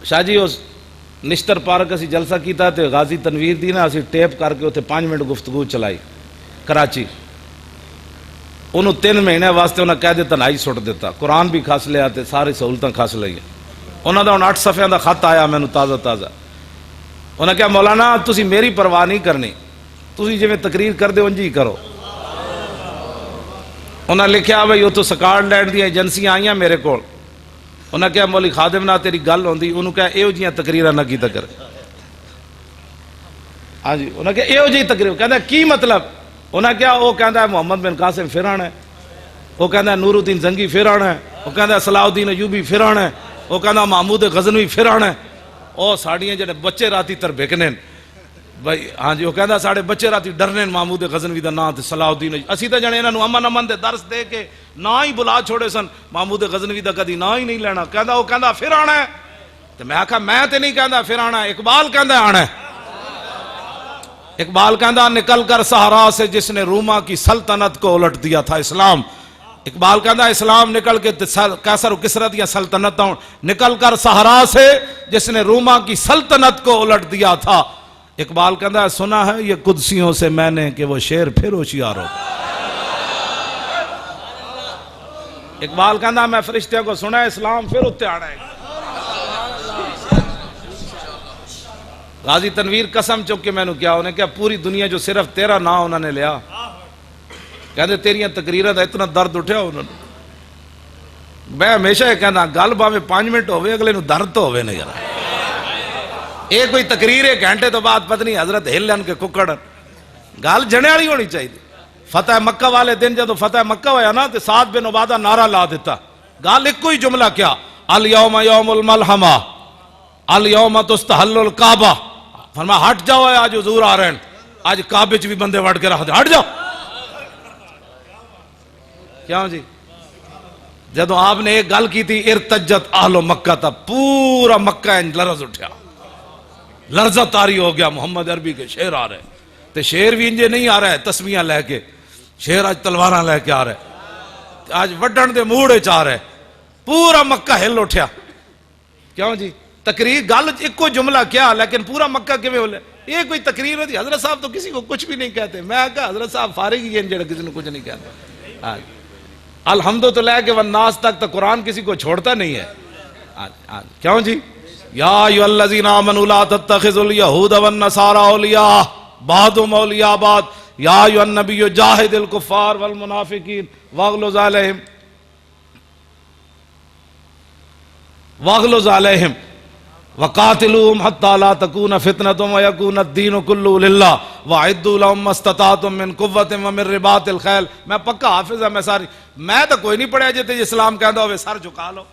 S1: شاہ جی اس نشتر پارک اسی جلسہ کیتا تے غازی تنویر دی نا اسی ٹیپ کر کے اتنے 5 منٹ گفتگو چلائی کراچی. انہوں 3 مہینے واسطے انہوں کہہ دیتا تنہائی سٹ دیتا، قرآن بھی کھس لیا تے ساری سہولتاں کھس لئی. انہوں دا 8 صفحے دا خط آیا مینوں تازہ. انہوں نے کہا مولانا تسی میری پرواہ نہیں کرنی، تسی جی میں تقریر کر دے انجی کرو. انہوں نے لکھیا بھئی وہ تو سکاٹ لینڈ دی ایجنسیاں آئیاں میرے کول. انہوں نے کہا مولی خادم نہ تیری گل ہوندی، انہوں نے کہا ایو جیاں تقریراں نہ کیتا کر. ہاں جی انہوں نے کہا ایو جی تقریر، کہندا کی مطلب؟ انہوں نے کہا وہ کہندا ہے محمد بن قاسم پھر آنا ہے، وہ کہندا ہے نور الدین زنگی پھر آنا ہے، وہ کہندا ہے صلاح الدین ایوبی پھر آنا ہے، وہ کہندا محمود غزنوی پھر آنا ہے. او ساڑیاں جڑے بچے راتی تر بکنے بھائی. ہاں جی وہ کہندا ساڑے بچے راتی ڈرنے محمود غزنوی دا نام تے صلاح الدین. اسی تے جنے انہاں نو امن دے درس دے کے نہ ہی بلا چھوڑے سن، محمود غزنوی دا کدی نہ ہی نہیں لینا. کہندا وہ کہندا پھر آنا ہے تے میں آکھا میں تے نہیں کہندا پھر آنا ہے، اقبال کہندا آنا ہے. اقبال کہندا نکل کر صحرا سے جس نے روما کی سلطنت کو الٹ دیا تھا اسلام. اقبال کہندا اسلام نکل کے قیصر و کسریٰ دیا سلطنتوں نکل کر صحرا سے جس نے روما کی سلطنت کو الٹ دیا تھا. اقبال کہندا سنا ہے یہ قدسیوں سے میں نے کہ وہ شیر پھر ہوشیار ہو. اقبال کہندا میں فرشتوں کو سنا ہے اسلام پھر اتے آنا ہے. غازی تنویر قسم چک کے میں نے کیا انہیں کیا پوری دنیا جو صرف تیرا نام انہوں نے لیا، کہندے تیریاں تقریریں دا اتنا درد اٹھیا انہوں نے. میں ہمیشہ یہ کہنا گل باویں 5 منٹ ہوئے اگلے نو درد تو ہوئے نہیں یار. یہ کوئی تقریر 1 گھنٹے تو بعد پتہ نہیں حضرت ہلن کے ککڑ گل جنے والی ہونی چاہیے. فتح مکہ والے دن جدو فتح مکہ ہویا نا تے سعد بن عبادہ نعرہ لا دیتا. گل ایک کوئی جملہ کیا الیوم یوم الملحمہ الیوم تستحل الکعبہ. فرمایا ہٹ جاؤ آج حضور آ رہے ہیں، آج کعبے چ بھی بندے وڑ کے رکھ دے، ہٹ جاؤ. کیوں جی جدو آپ نے ایک گل کی تھی ارتجت اہل مکہ تھا پورا مکہ انج لرز اٹھیا، لرزہ طاری ہو گیا. محمد عربی کے شیر آ رہے تے شیر بھی انجے نہیں آ رہے تسمیاں لے کے، شیر آج تلواراں لے کے آ رہے، آج وڈن دے موڑے چ آ رہے. پورا مکہ ہل اٹھیا. کیوں جی تقریر گل ایک کو جملہ کیا لیکن پورا مکہ کیویں ہو لے یہ کوئی تقریر ہوتی حضرت صاحب تو کسی کو کچھ بھی نہیں کہتے میں کہا حضرت صاحب فارغ ہی ہیں جڑا کسی نے کچھ نہیں کہتا الحمد تو لے کے والناس تک تو قرآن کسی کو چھوڑتا نہیں ہے کیوں جی یا ایھا الذین آمنوا لا تتخذوا اليہود والنصارى اولیاء بعضهم اولیاء بعض یا ایھا النبی جاہد الکفار والمنافقین واغلظ علیہم وقاتلوہم حتی لا تکون فتنۃ ویکون الدین کلہ للہ واعدوا لہم ما استطعتم من قوۃ ومن رباط الخیل میں پکا حافظ ہوں میں تو کوئی نہیں پڑھیا جتے اسلام کہندا ہوئے سر جھکا لو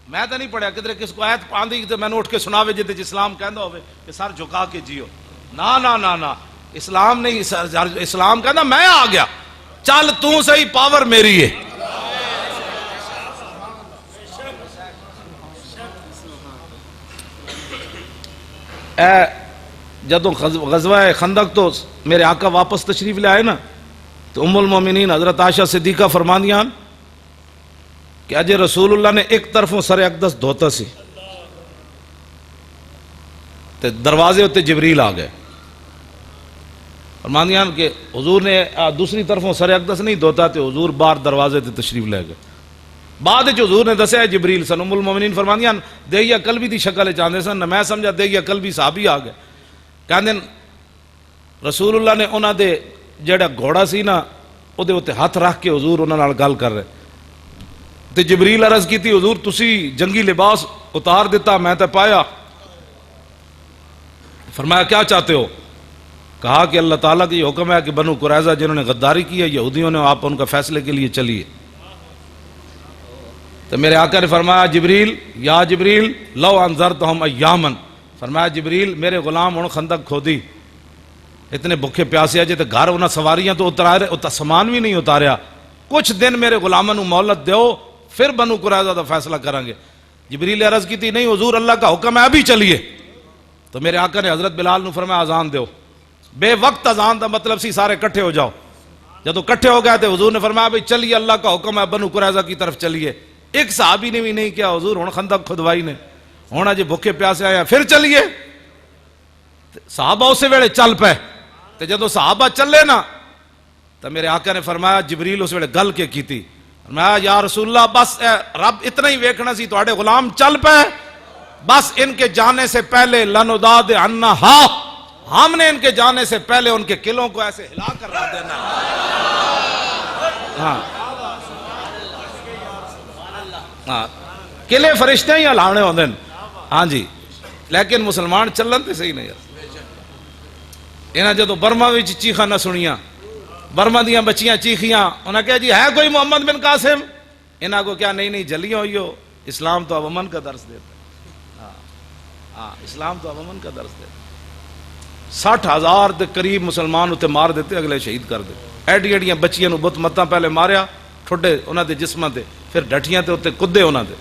S1: میں تو نہیں پڑھیا کدھر کس کو آیت آندھی تو میں نے اٹھ کے سناوے جتے اسلام کہندا ہوئے کہ سر جھکا کے جیو نا نا نا نا اسلام نہیں اسلام کہندا میں آ گیا چل تو صحیح پاور میری ہے جدوں غزوہ خندق تو میرے آقا واپس تشریف لے آئے نا تو ام المومنین حضرت عائشہ صدیقہ فرماندیاں کہ اجے رسول اللہ نے ایک طرفوں سر اقدس دھوتا سی تے دروازے ہوتے جبریل آ گئے فرماندیاں کہ حضور نے دوسری طرفوں سر اقدس نہیں دھوتا تے حضور باہر دروازے تے تشریف لے گئے بعد حضور نے دسیا جبریل سن ام المومنین فرماندیاں دیگیا قلبی دی شکل چاہتے سن میں سمجھا دیگیا قلبی صحابی آ گئے کہندے رسول اللہ نے انہاں دے جڑا گھوڑا سی نا او دے اوتے ہاتھ رکھ کے حضور انہاں نال گل کر رہے تے جبریل عرض کیتی حضور تسی جنگی لباس اتار دیتا میں تے پایا فرمایا کیا چاہتے ہو کہا کہ اللہ تعالیٰ کی حکم ہے کہ بنو قریظہ جنہوں نے غداری کی ہے یہودیوں نے آپ ان کا فیصلے کے لیے چلیے تو میرے آقا نے فرمایا جبریل یا جبریل لو انذرتہم ایامن فرمایا جبریل میرے غلام ہن خندق کھودی اتنے بھوکے پیاسے اجے تے گھر انہاں سواریاں تو اتارے سامان بھی نہیں اتاریا کچھ دن میرے غلاماں نوں مہلت دیو پھر بنو قریظہ دا فیصلہ کریں گے جبریل عرض کی تھی نہیں حضور اللہ کا حکم ہے ابھی چلیے تو میرے آقا نے حضرت بلال نوں فرمایا اذان دیو بے وقت اذان دا مطلب سی سارے کٹھے ہو جاؤ جدو کٹھے ہو گئے تھے حضور نے فرمایا بھئی چلیے اللہ کا حکم ہے بنو قریظہ کی طرف چلیے ایک صحابی نے بھی نہیں کیا حضور ہن خندق کھدوائی نے ہن اجے بھوکے پیاسے آیا پھر چلیے صحابہ اسے ویلے چل پے تے جدو صحابہ چلے نا تو میرے آقا نے فرمایا جبریل اس ویلے گل کے کیتی فرمایا یا رسول اللہ بس رب اتنا ہی ویکھنا سی تواڈے غلام چل پے بس ان کے جانے سے پہلے لنوداد عنہا ہم نے ان کے جانے سے پہلے ان کے قلعوں کو ایسے ہلا کر رکھ دینا ہاں ہاں قلعے فرشتے ہی ہلاونے ہوندے ہاں جی لیکن مسلمان چلن تے صحیح نہیں یار انہاں جدو برما وچ چیخاں نہ سنیاں برما دیاں بچیاں چیخیاں انہاں کہا جی ہے کوئی محمد بن قاسم انہاں کو کیا نہیں جلیاں ہوئی ہو اسلام تو اب امن کا درس دیتا ہاں اسلام تو اب امن کا درس دیتا 60,000 دے قریب مسلمان اتے مار دیتے اگلے شہید کر دیتے ایڈی ایڈیاں بچیاں نو بت متاں پہلے ماریا ٹھڈے انہاں دے جسماں تے پھر ڈٹیاں تے اتے کدے انہاں دے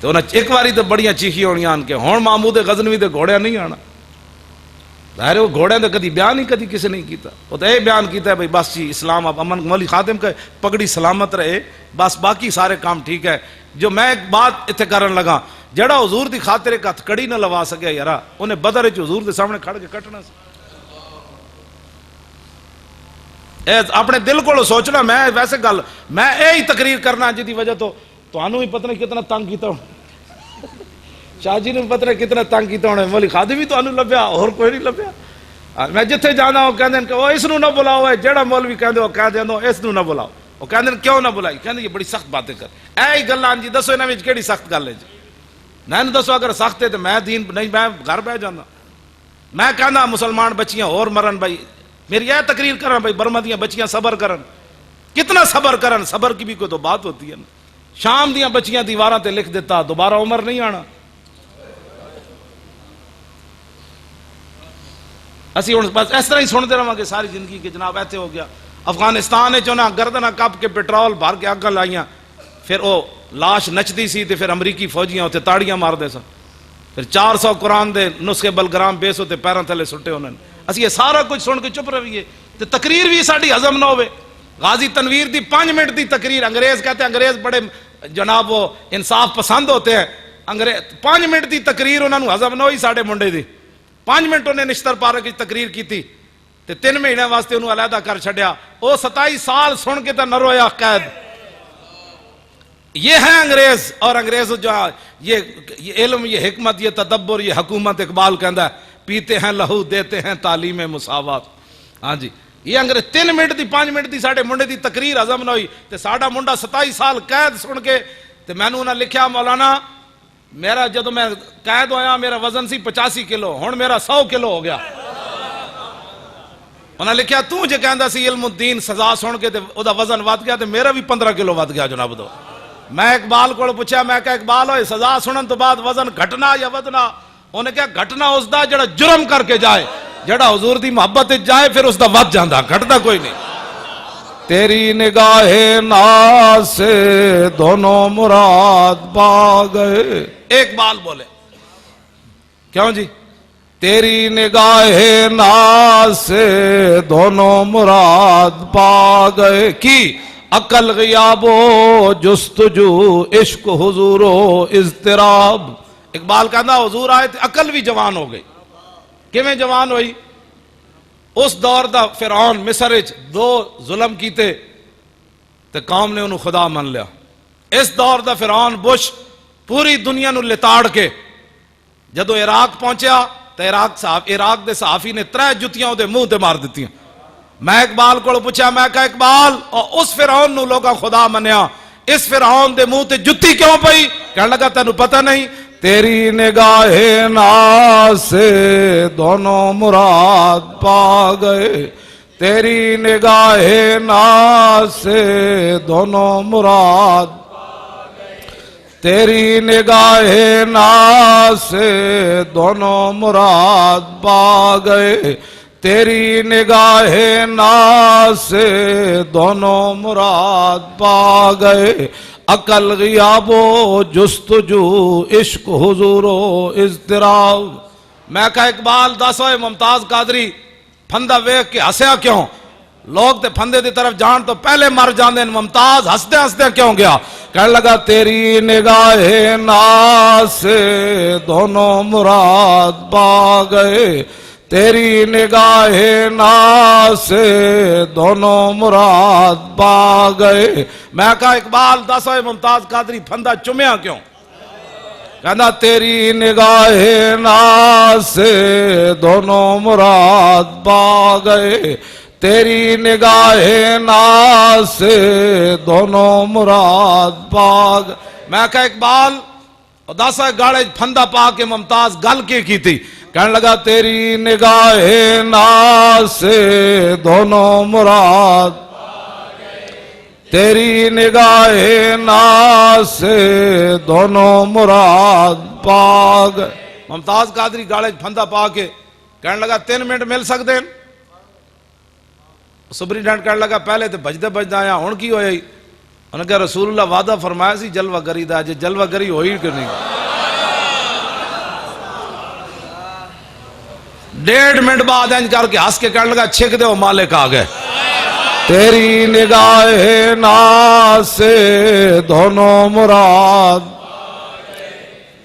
S1: تے انہاں ایک واری تے بڑیاں چیخی ہونیاں آن کے ہن محمود غزنوی دے گھوڑیاں نہیں آنا ظاہر ہے وہ گھوڑیاں دے کدی بیان ہی کدی کسی نہیں کیتا وہ تے بیان کیتا ہے بھئی بس جی اسلام اب امن مولی خادم کا پگڑی سلامت رہے بس باقی سارے کام ٹھیک ہے جو میں ایک بات اتنے کرن لگا جڑا حضور دی خاطر ایک ہتھ کڑی نہ لوا سکیا یارا انہیں بدر وچ حضور دے سامنے کھڑ کے کٹنا سی اپنے دل کو سوچنا میں ویسے گل میں یہی تقریر کرنا جی وجہ تو تمہوں بھی پتہ نہیں کتنا تنگ کیتا ہونا شاہ جی نے پتہ نہیں کتنا تنگ کیتا ہونا مولی خادم بھی تمہیں لبیا اور کوئی نہیں لبیا میں جتھے جانا وہ کہندے کہ وہ اس نو نہ بلاؤ جیڑا مولوی کہندے وہ کہہ دیندو اس نو نہ بلاؤ وہ کہندے کیوں نہ بلائی کہندے یہ بڑی سخت باتیں کر اے گلاں جی دسو انہاں وچ کیڑی سخت گل ہے جی میں دسو اگر سخت ہے تو میں دین نہیں میں گھر بہ جانا میں کہنا مسلمان بچیاں اور مرن بھائی میری یہ تقریر کرن بھائی برما دیاں بچیاں صبر کرن کتنا صبر کرن صبر کی بھی کوئی تو بات ہوتی ہے نا شام دیاں بچیاں دیواراں تے لکھ دیتا دوبارہ عمر نہیں آنا اسی ہن بس اس طرح ہی سنتے رہاں گے ساری زندگی کہ جناب ایتھے ہو گیا افغانستان چنا گردناں کپ کے پیٹرول بھر کے اگاں لائیاں پھر وہ لاش نچدی سی تے پھر امریکی فوجیاں اتنے تاڑیاں مار دے سن پھر 400 قرآن دے نسخے بلگرام بیس ہوتے پیروں تھلے سٹے انہوں نے اسی یہ سارا کچھ سن کے چپ رہیے تے تقریر بھی ساڈی ہضم نہ ہوئے غازی تنویر دی 5 منٹ دی تقریر انگریز کہتے ہیں انگریز بڑے جناب وہ انصاف پسند ہوتے ہیں انگریز 5 منٹ دی تقریر انہوں نے ہضم نہ ہوئی ساڑے منڈے دی 5 منٹ انہیں نشتر پارک کی تقریر کی تھی تے 3 مہینے واسطے انہوں علیحدہ کر چھڑیا وہ 27 سال سن کے تے نہ رویا قید یہ ہے انگریز اور انگریز جو یہ علم یہ حکمت یہ تدبر یہ حکومت اقبال کہندا ہے پیتے ہیں لہو دیتے ہیں تعلیم مساوات ہاں جی یہ انگریز 3 منٹ دی 5 منٹ دی ساڑے منڈے دی تقریر ہضم نہ ہوئی تے ساڑا منڈا 27 سال قید سن کے تے میں نے انہوں نے لکھیا مولانا میرا جدو میں قید ہویا میرا وزن سی 85 کلو ہن میرا 100 کلو ہو گیا انہوں نے لکھیا تو جے کہندا سی علم الدین سزا سن کے تے او دا وزن ود گیا تے میرا بھی 15 کلو ود گیا جناب دو میں اقبال کو پوچھا میں کہا اقبال ہوئے سزا سنن تو بعد وزن گھٹنا یا ودنا انہیں کہا گھٹنا اس دا جڑا جرم کر کے جائے جڑا حضور دی محبت جائے پھر اس دا ود جاندہ گھٹنا کوئی نہیں تیری نگاہ ناز سے دونوں مراد پا گئے اقبال بولے کیوں جی تیری نگاہ ناز سے دونوں مراد پا گئے کی عقل غیاب و جستجو عشق حضور و اضطراب اقبال کہنا حضور آئے تھے عقل بھی جوان ہو گئی کیویں جوان ہوئی اس دور دا فرعون مصر وچ 2 ظلم کیتے تے قوم نے انہوں خدا من لیا اس دور دا فرعون بش پوری دنیا نو لتاڑ کے جدو عراق پہنچیا تے عراق دے صحافی نے 3 جتیاں دے منہ تے مار دیتی ہیں میں اقبال کو پوچھا میں کہا اقبال اس فرعون نو لوگا خدا منیا اس فرعون دے منہ تے جتی کیوں پئی کہنے لگا تینوں پتہ نہیں تیری نگاہ ناز سے دونوں مراد پا گئے تیری نگاہ ناز سے دونوں مراد تیری نگاہ ناز سے دونوں مراد پا گئے تیری نگاہ ناز سے دونوں مراد پا گئے عقل غیاب و جستجو عشق حضور و اضطراب میں کہا اقبال دس ہوئے ممتاز قادری پھندہ ویکھ کے ہسیا کیوں لوگ تے پھندے دی طرف جان تو پہلے مر جاندے ممتاز ہستے ہستے کیوں گیا کہنے لگا تیری نگاہ ناز سے دونوں مراد پا گئے تیری نگاہ ناز سے دونوں مراد پا گئے میں کہا اقبال دس ہوئے ممتاز قادری پھندہ چمیا کیوں کہنا تیری نگاہ ناز سے دونوں مراد پا گئے تیری نگاہ ناز سے دونوں مراد پا گئے میں کہا اقبال دس ہوئے گاڑے پھندہ پا کے ممتاز گل کی تھی کہنے لگا تیری نگاہ ناز سے دونوں مراد تیری نگاہ ناز سے دونوں مراد پا گئے ممتاز قادری گاڑے پھندہ پا کے کہنے لگا 3 منٹ مل سکتے ہیں سپرینٹینڈنٹ کہنے لگا پہلے تو بجدے بجدہ آیا ہون کی ہوئی انہوں نے کہا رسول اللہ وعدہ فرمایا سی جلوہ گری دا جے جلوہ گری ہوئی کہ نہیں 1.5 منٹ بعد انج کر کے ہس کے کہنے لگا چھک دے وہ مالک آ گئے تیری نگاہ ناز سے دونوں مراد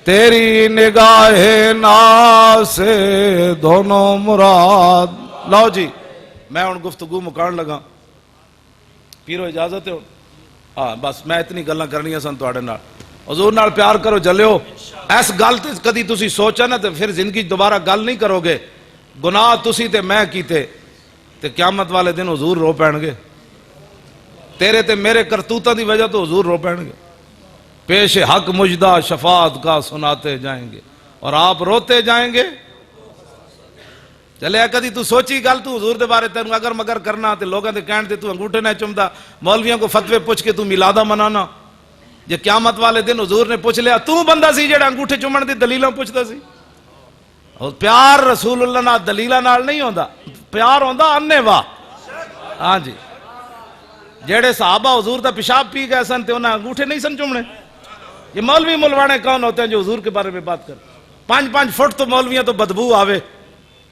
S1: تیری نگاہ ناز سے دونوں مراد لو جی میں ان گفتگو مکان لگا پیرو اجازت ہے ہاں بس میں اتنی گلاں کرنی سن تواڈے نال حضور نال پیار کرو جلیو ایس گل تے کدی تسی سوچا نا تے پھر زندگی دوبارہ گل نہیں کرو گے گناہ تسی تے میں کیتے تے قیامت والے دن حضور رو پین گے تیرے تے میرے کرتوتاں دی وجہ تو حضور رو پین گے پیش حق مجدہ شفاعت کا سناتے جائیں گے اور آپ روتے جائیں گے چلے کدی تو سوچی گل تو حضور دے بارے تینوں اگر مگر کرنا تے لوگاں دے کہن تے تو انگوٹھے نہ چمدا مولویاں کو فتوے پوچھ کے تو میلادہ منانا جے قیامت والے دن حضور نے پوچھ لیا تو بندہ سی جڑا انگوٹھے چومن دی دلیلاں پوچھدا سی اور پیار رسول اللہ نال دلیلاں نال نہیں ہوندا پیار ہوندا انے وا ہاں جی جڑے صحابہ حضور دا پیشاب پی گئے سن تے انہاں انگوٹھے نہیں سن چومنے یہ مولوی ملوانے کون ہوتے ہیں جو حضور کے بارے میں بات کر 5 فٹ تو مولویاں تو بدبو آوے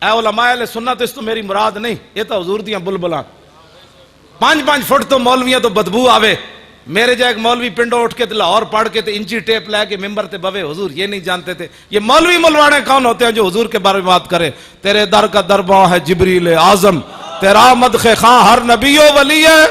S1: اے علماء اہل سنت اس تو میری مراد نہیں یہ تو حضور دیاں بلبلاں 5 فٹ تو مولویاں تو بدبو آوے میرے جا ایک مولوی پنڈو اٹھ کے لاہور پڑھ کے انچی ٹیپ لے کے ممبر تے بوے حضور یہ نہیں جانتے تھے. یہ مولوی ملوانے کون ہوتے ہیں جو حضور کے بارے میں بات کرے؟ تیرے در کا درباں ہے جبریل اعظم، تیرا مدح خاں ہر نبی و ولی ہے،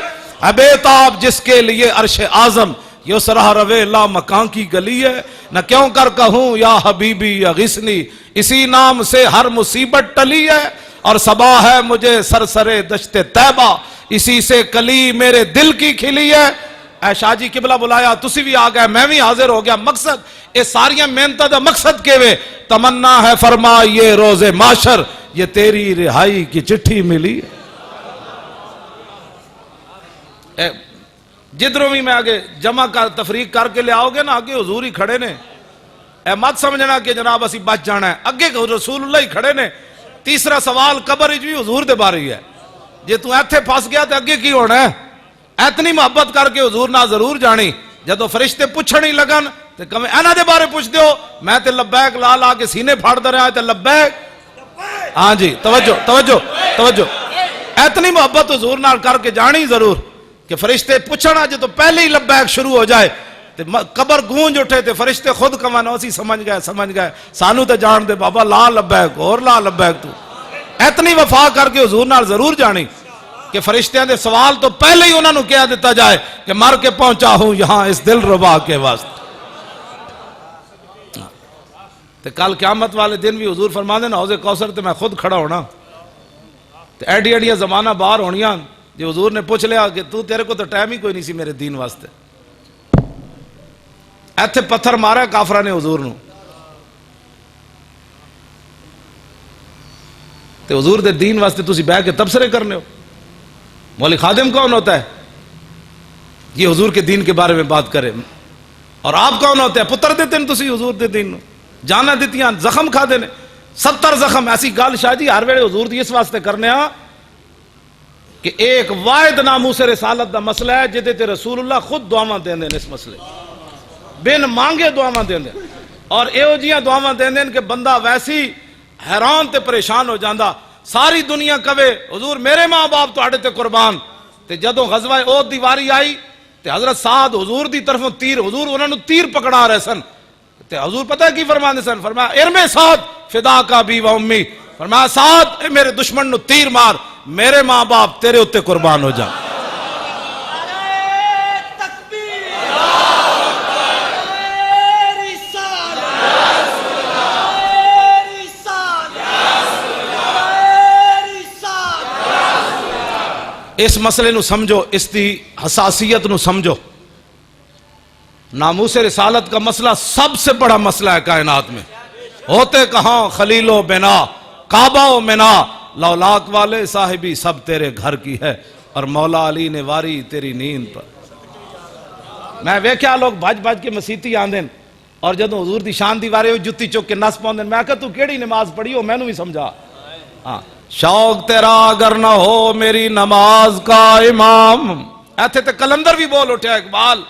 S1: ابیتاب جس کے لیے عرش اعظم، یسرا روے لا مکان کی گلی ہے، نہ کیوں کر کہوں یا حبیبی یا غسنی، اسی نام سے ہر مصیبت ٹلی ہے، اور صبا ہے مجھے سرسرے دشت طیبہ، اسی سے کلی میرے دل کی کھلی ہے. اے شاہ جی قبلہ بلایا، تسی بھی آ گئے، میں بھی حاضر ہو گیا. مقصد یہ ساریاں محنتاں دا مقصد کے وے تمنا ہے فرما یہ روز معاشر، یہ تیری رہائی کی چٹھی ملی ہے. جدھروں بھی میں آگے جمع کر تفریق کر کے لے آؤ گے نا، آگے حضور ہی کھڑے نے. اے مت سمجھنا کہ جناب اسی بچ جانا ہے، اگے رسول اللہ ہی کھڑے نے. تیسرا سوال قبر وچ بھی حضور دے بارے ہی ہے. جے تو ایتھے پھس گیا تے اگے کی ہونا ہے؟ اتنی محبت کر کے حضور نہ ضرور جانی. جدو فرشتے پوچھن ہی لگن تے کہے انہاں دے بارے پوچھ دیو، میں تے لبیک لا لا کے سینے پھاڑدا رہا تے لبیک. ہاں جی توجہ توجہ توجہ. اتنی محبت حضور نال کر کے جانی ضرور کہ فرشتے پوچھنا جے تو پہلے ہی لبیک شروع ہو جائے تے قبر گونج اٹھے تے فرشتے خود کمان اسی سمجھ گئے سانو تے جان دے بابا، لا لبیک اور لا لبیک. تو اتنی وفا کر کے حضور نال ضرور جانی کہ فرشتیاں دے سوال تو پہلے ہی انہوں نے کہہ دیتا جائے کہ مر کے پہنچا ہوں یہاں اس دل ربا کے واسطے. تے کل قیامت والے دن بھی حضور فرما دے نا حوض کوثر تے میں خود کھڑا ہونا تے ایڈی ایڈیاں زمانہ باہر ہونیاں. جو حضور نے پوچھ لیا کہ تو تیرے کو تو ٹائم ہی کوئی نہیں سی میرے دین واسطے. ایتھے پتھر مارا کافرہ نے حضور نو تے حضور دے دین واسطے تسی بیٹھ کے تبصرے کرنے ہو. مولی خادم کون ہوتا ہے یہ حضور کے دین کے بارے میں بات کرے؟ اور آپ کون ہوتے ہیں؟ پتر دیتے ہیں تسی حضور دے دین نو، جانا دیتیاں زخم کھا دینے 70 زخم. ایسی گال شاہ جی ہر ویلے حضور دی اس واسطے کرنے ہاں کہ ایک واحد ناموس رسالت دا مسئلہ ہے جدے تے رسول اللہ خود دعاواں دین دین اس مسئلے بن مانگے دعاواں دین دین. اور ایو جیاں دعاواں دین دین کہ بندہ ویسی حیران تے پریشان ہو جاندہ. ساری دنیا کہے حضور میرے ماں باپ تواڈے تے قربان. تے جدوں غزوہ احد دی واری آئی تے حضرت سعد حضور دی طرفوں تیر، حضور انہاں نو تیر پکڑا رہے سن تے حضور پتہ کی فرماندے سن؟ فرمایا ارمے سعد فدا کا بی و امی، فرمایا سعد اے میرے دشمن نو تیر مار، میرے ماں باپ تیرے اتے قربان ہو جائیں. اس مسئلے نو سمجھو، اس دی حساسیت نو سمجھو. ناموس رسالت کا مسئلہ سب سے بڑا مسئلہ ہے کائنات میں. ہوتے کہاں خلیل و بنا، کعبہ و منا، لولاک والے صاحبی سب تیرے گھر کی ہے، اور مولا علی نے واری تیری نیند پر. میں ویکھیا لوگ بھج بھج کے مسیتی آندن اور جدوں حضور دی شان دی واری ہوئی جتی چک کے نس پاؤندن. میں کہا تو کیڑی نماز پڑھی ہو؟ میں نو بھی سمجھا. ہاں شوق تیرا اگر نہ ہو میری نماز کا امام. ایتھے تے کلندر بھی بول اٹھیا اقبال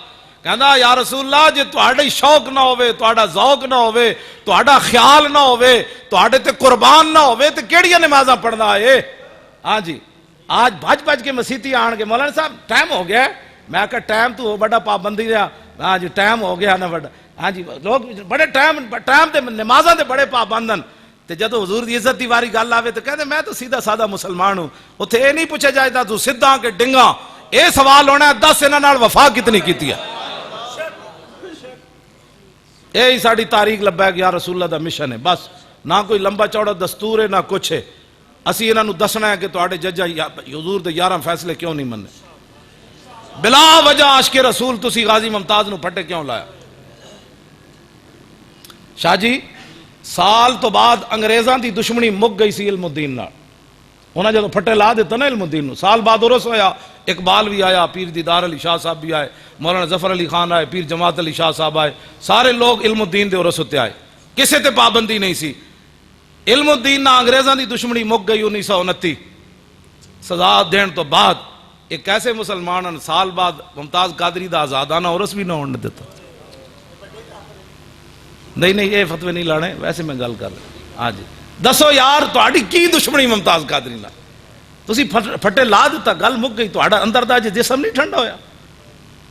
S1: کہندا یا رسول اللہ جے تہاڈے شوق نہ ہوئے، تہاڈا ذوق نہ ہوئے، تہاڈا خیال نہ ہوئے، تہاڈے تے قربان نہ ہوئے تے کیڑیاں نمازاں پڑھدا اے؟ ہاں جی آج بھج بھج کے مسیتی آن کے مولانا صاحب ٹائم ہو گیا ہے. میں کہا ٹائم تو بڑا پابندی رہا. ہاں جی ٹائم ہو گیا نا بڑا. ہاں جی لوگ بڑے ٹائم تے نمازاں تے بڑے پابندن. تے جدو حضور دی عزت دی واری گل آوے تو کہتے میں تو سیدھا سادہ مسلمان ہوں. اتھے اے نہیں پوچھا جائے تو سدھاں کے ڈنگاں. اے سوال ہونا ہے 10 انہاں نال وفا کتنی کیتی ہے. اے ہی ساڑی تاریخ لبیک یا رسول اللہ دا مشن ہے. بس نہ کوئی لمبا چوڑا دستور ہے نہ کچھ ہے. اسی انہاں نو دسنا ہے کہ تواڈے ججا حضور دے 11 فیصلے کیوں نہیں مننے. بلا وجہ عاشق رسول تسی غازی ممتاز نو پھٹے کیوں لایا؟ شاہ جی سال تو بعد انگریزاں دی دشمنی مک گئی سی علم الدین نال. انہاں جدوں پھٹے لا دیتا نا علم الدین نو، سال بعد عرس ہویا. اقبال بھی آیا، پیر دیدار علی شاہ صاحب بھی آئے، مولانا ظفر علی خان آئے، پیر جماعت علی شاہ صاحب آئے. سارے لوگ علم الدین دے عرس ہوتے آئے. کسے تے پابندی نہیں سی. علم الدین نہ انگریزاں دی دشمنی مک گئی 1929 سزا دین تو بعد. ایک ایسے مسلمان سال بعد ممتاز قادری دا آزادانہ عرس بھی نہ ہونے دیتا. نہیں یہ فتوے نہیں لانے، ویسے میں گل کر رہا. ہاں جی دسو یار تہاڈی کی دشمنی ممتاز قادری نال؟ تسی پھٹے لا دیتا، گل مک گئی. تہاڈا اندر دا جسم نہیں ٹھنڈا ہویا.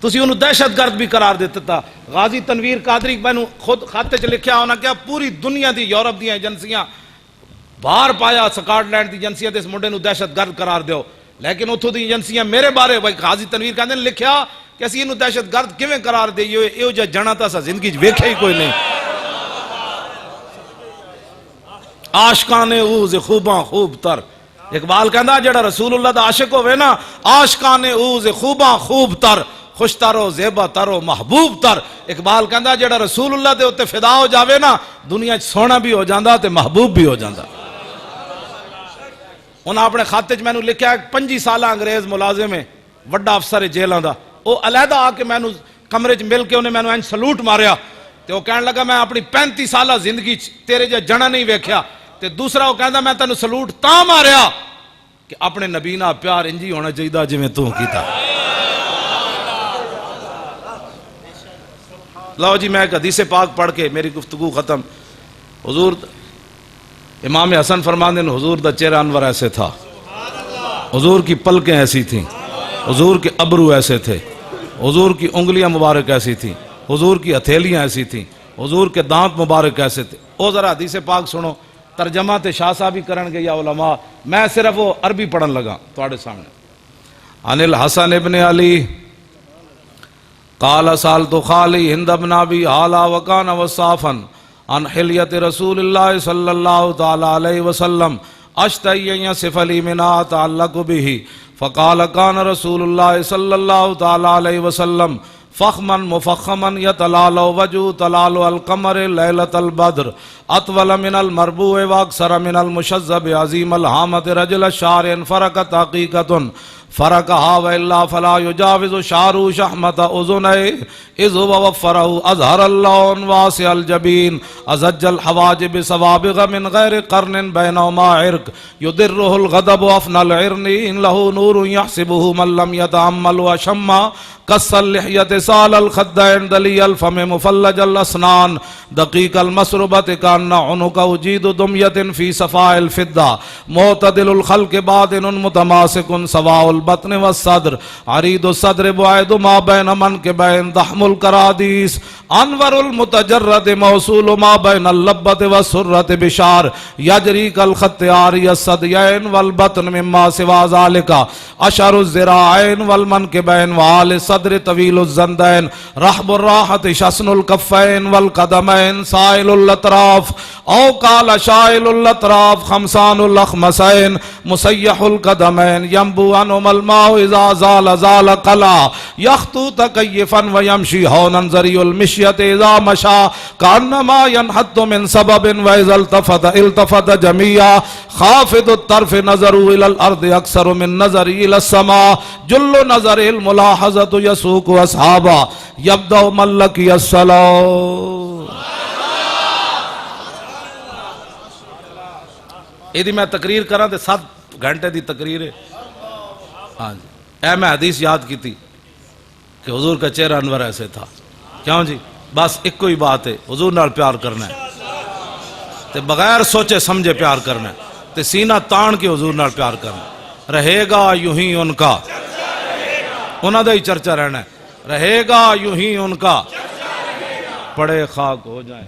S1: تسی انہوں دہشت گرد بھی قرار دیتا تھا. غازی تنویر قادری میں خود خاتے چ لکھیا ہونا کیا پوری دنیا دی یورپ دی ایجنسیاں باہر پایا سکاٹ لینڈ دی ایجنسیاں اس منڈے نو دہشت گرد قرار دیو, لیکن اتھوں دی ایجنسیاں میرے بارے غازی تنویر کہندے نے لکھیا کہ اسی انہوں دہشت گرد کیویں قرار دئیے, ایو جا جنا تا سا زندگی وچ ویکھیا ہی کوئی نہیں. عاشقان اوز خوباں خوب تر, اقبال کہندا جڑا رسول اللہ دا عاشق ہوئے نا, عاشقان اوز خوباں خوب تر, خوش ترو زیبا ترو محبوب تر. اقبال کہندا جڑا رسول اللہ دے اتے فدا ہو جاوے نا دنیا سونا بھی ہو جاندہ تے محبوب بھی ہو جاندہ. انہاں اپنے خاتے میں لکھیا 25 سالہ انگریز ملازم ہے وڈا افسر جیلوں دا, وہ علیحدہ آ کے میں کمرے مل کے انہیں میں سلوٹ ماریا تے وہ کہنے لگا میں اپنی 35 سالہ زندگی تیرے جا جنا نہیں ویکھیا. تے دوسرا وہ کہندا میں تینوں سلوٹ تاں ماریا کہ اپنے نبی نال پیار انجی ہونا چاہیے جویں تو کیتا. لو جی میں ایک حدیث پاک پڑھ کے میری گفتگو ختم. حضور امام حسن فرماندے ہیں حضور دا چہرہ انور ایسے تھا, حضور کی پلکیں ایسی تھیں, حضور کے ابرو ایسے تھے, حضور کی انگلیاں مبارک ایسی تھیں, حضور کی ہتھیلیاں ایسی تھیں, حضور کے دانت مبارک ایسے تھے. او ذرا حدیث پاک سنو, ترجمہ تے شاہ صاحب ہی کرن گے یا علماء, میں صرف وہ عربی پڑھن لگا تواڈے سامنے. عن الحسن ابن علی قال سالت خالی ہند بن ابی حالا وکان وصافا عن حلیت رسول اللہ صلی اللہ تعالی علیہ وسلم اشتہی ان یصف لی منها تعلق به فقال كان رسول اللہ صلی اللہ تعالی علیہ وسلم فخما مفخما يتلال وجه تلال القمر ليلة البدر اطول من المربوع واكثر من المشذب عظيم الهامة رجل الشعر فرقت حقيقة فرقها وإلا فلا يجاوز شعره شحمة أذنيه إذ هو وفره أظهر اللون واسع الجبين أزج الحواجب سوابغ من غير قرن بينهما عرق يدره الغضب أفنى العرن إن له نور يحسبه من لم يتأمل وشم قص اللحية سال الخدين دلي الفم مفلج الأسنان دقيق المسربة كأن عنق وجيد دمية في صفاء الفضة معتدل الخلق باطن متماسك سواء البطن والصدر عريض الصدر بعيد ما بين منكبين ضحم الكراديس انور المتجرد موصول ما بين اللبة والسرة بشار يجري كالخط عاري الصديين والبطن مما سوى ذلك أشر الذراعين والمنكبين وعال الصدر طويل الزندين رحب الراحة شسن الكفين والقدمين سائل الأطراف أو قال شائل الأطراف خمسان الأخمسين مسيح القدمين ينبو عنهم الماء إذا زال زال قلع يخطو تكيفا ويمشي هونا زري المشية إذا مشى كأنما ينحط من سبب وإذا التفت جميعا خافض الطرف نظروا إلى الأرض أكثر من نظر إلى السماء جل نظر الملاحظة يسوق أصحابا يبدأ من لقي الصلاة. یہ میں تقریر کراں تے 7 گھنٹے دی تقریر ہے. ہاں جی اے میں حدیث یاد کی تھی کہ حضور کا چہرہ انور ایسے تھا. کیوں جی بس ایک کوئی بات ہے, حضور نال پیار کرنا ہے تے بغیر سوچے سمجھے پیار کرنا ہے تے سینہ تان کے حضور نال پیار کرنا ہے. رہے گا یوں ہی ان کا, انہاں دا ہی چرچا رہنا ہے. رہے گا یوں ہی ان کا, پڑے خاک ہو جائیں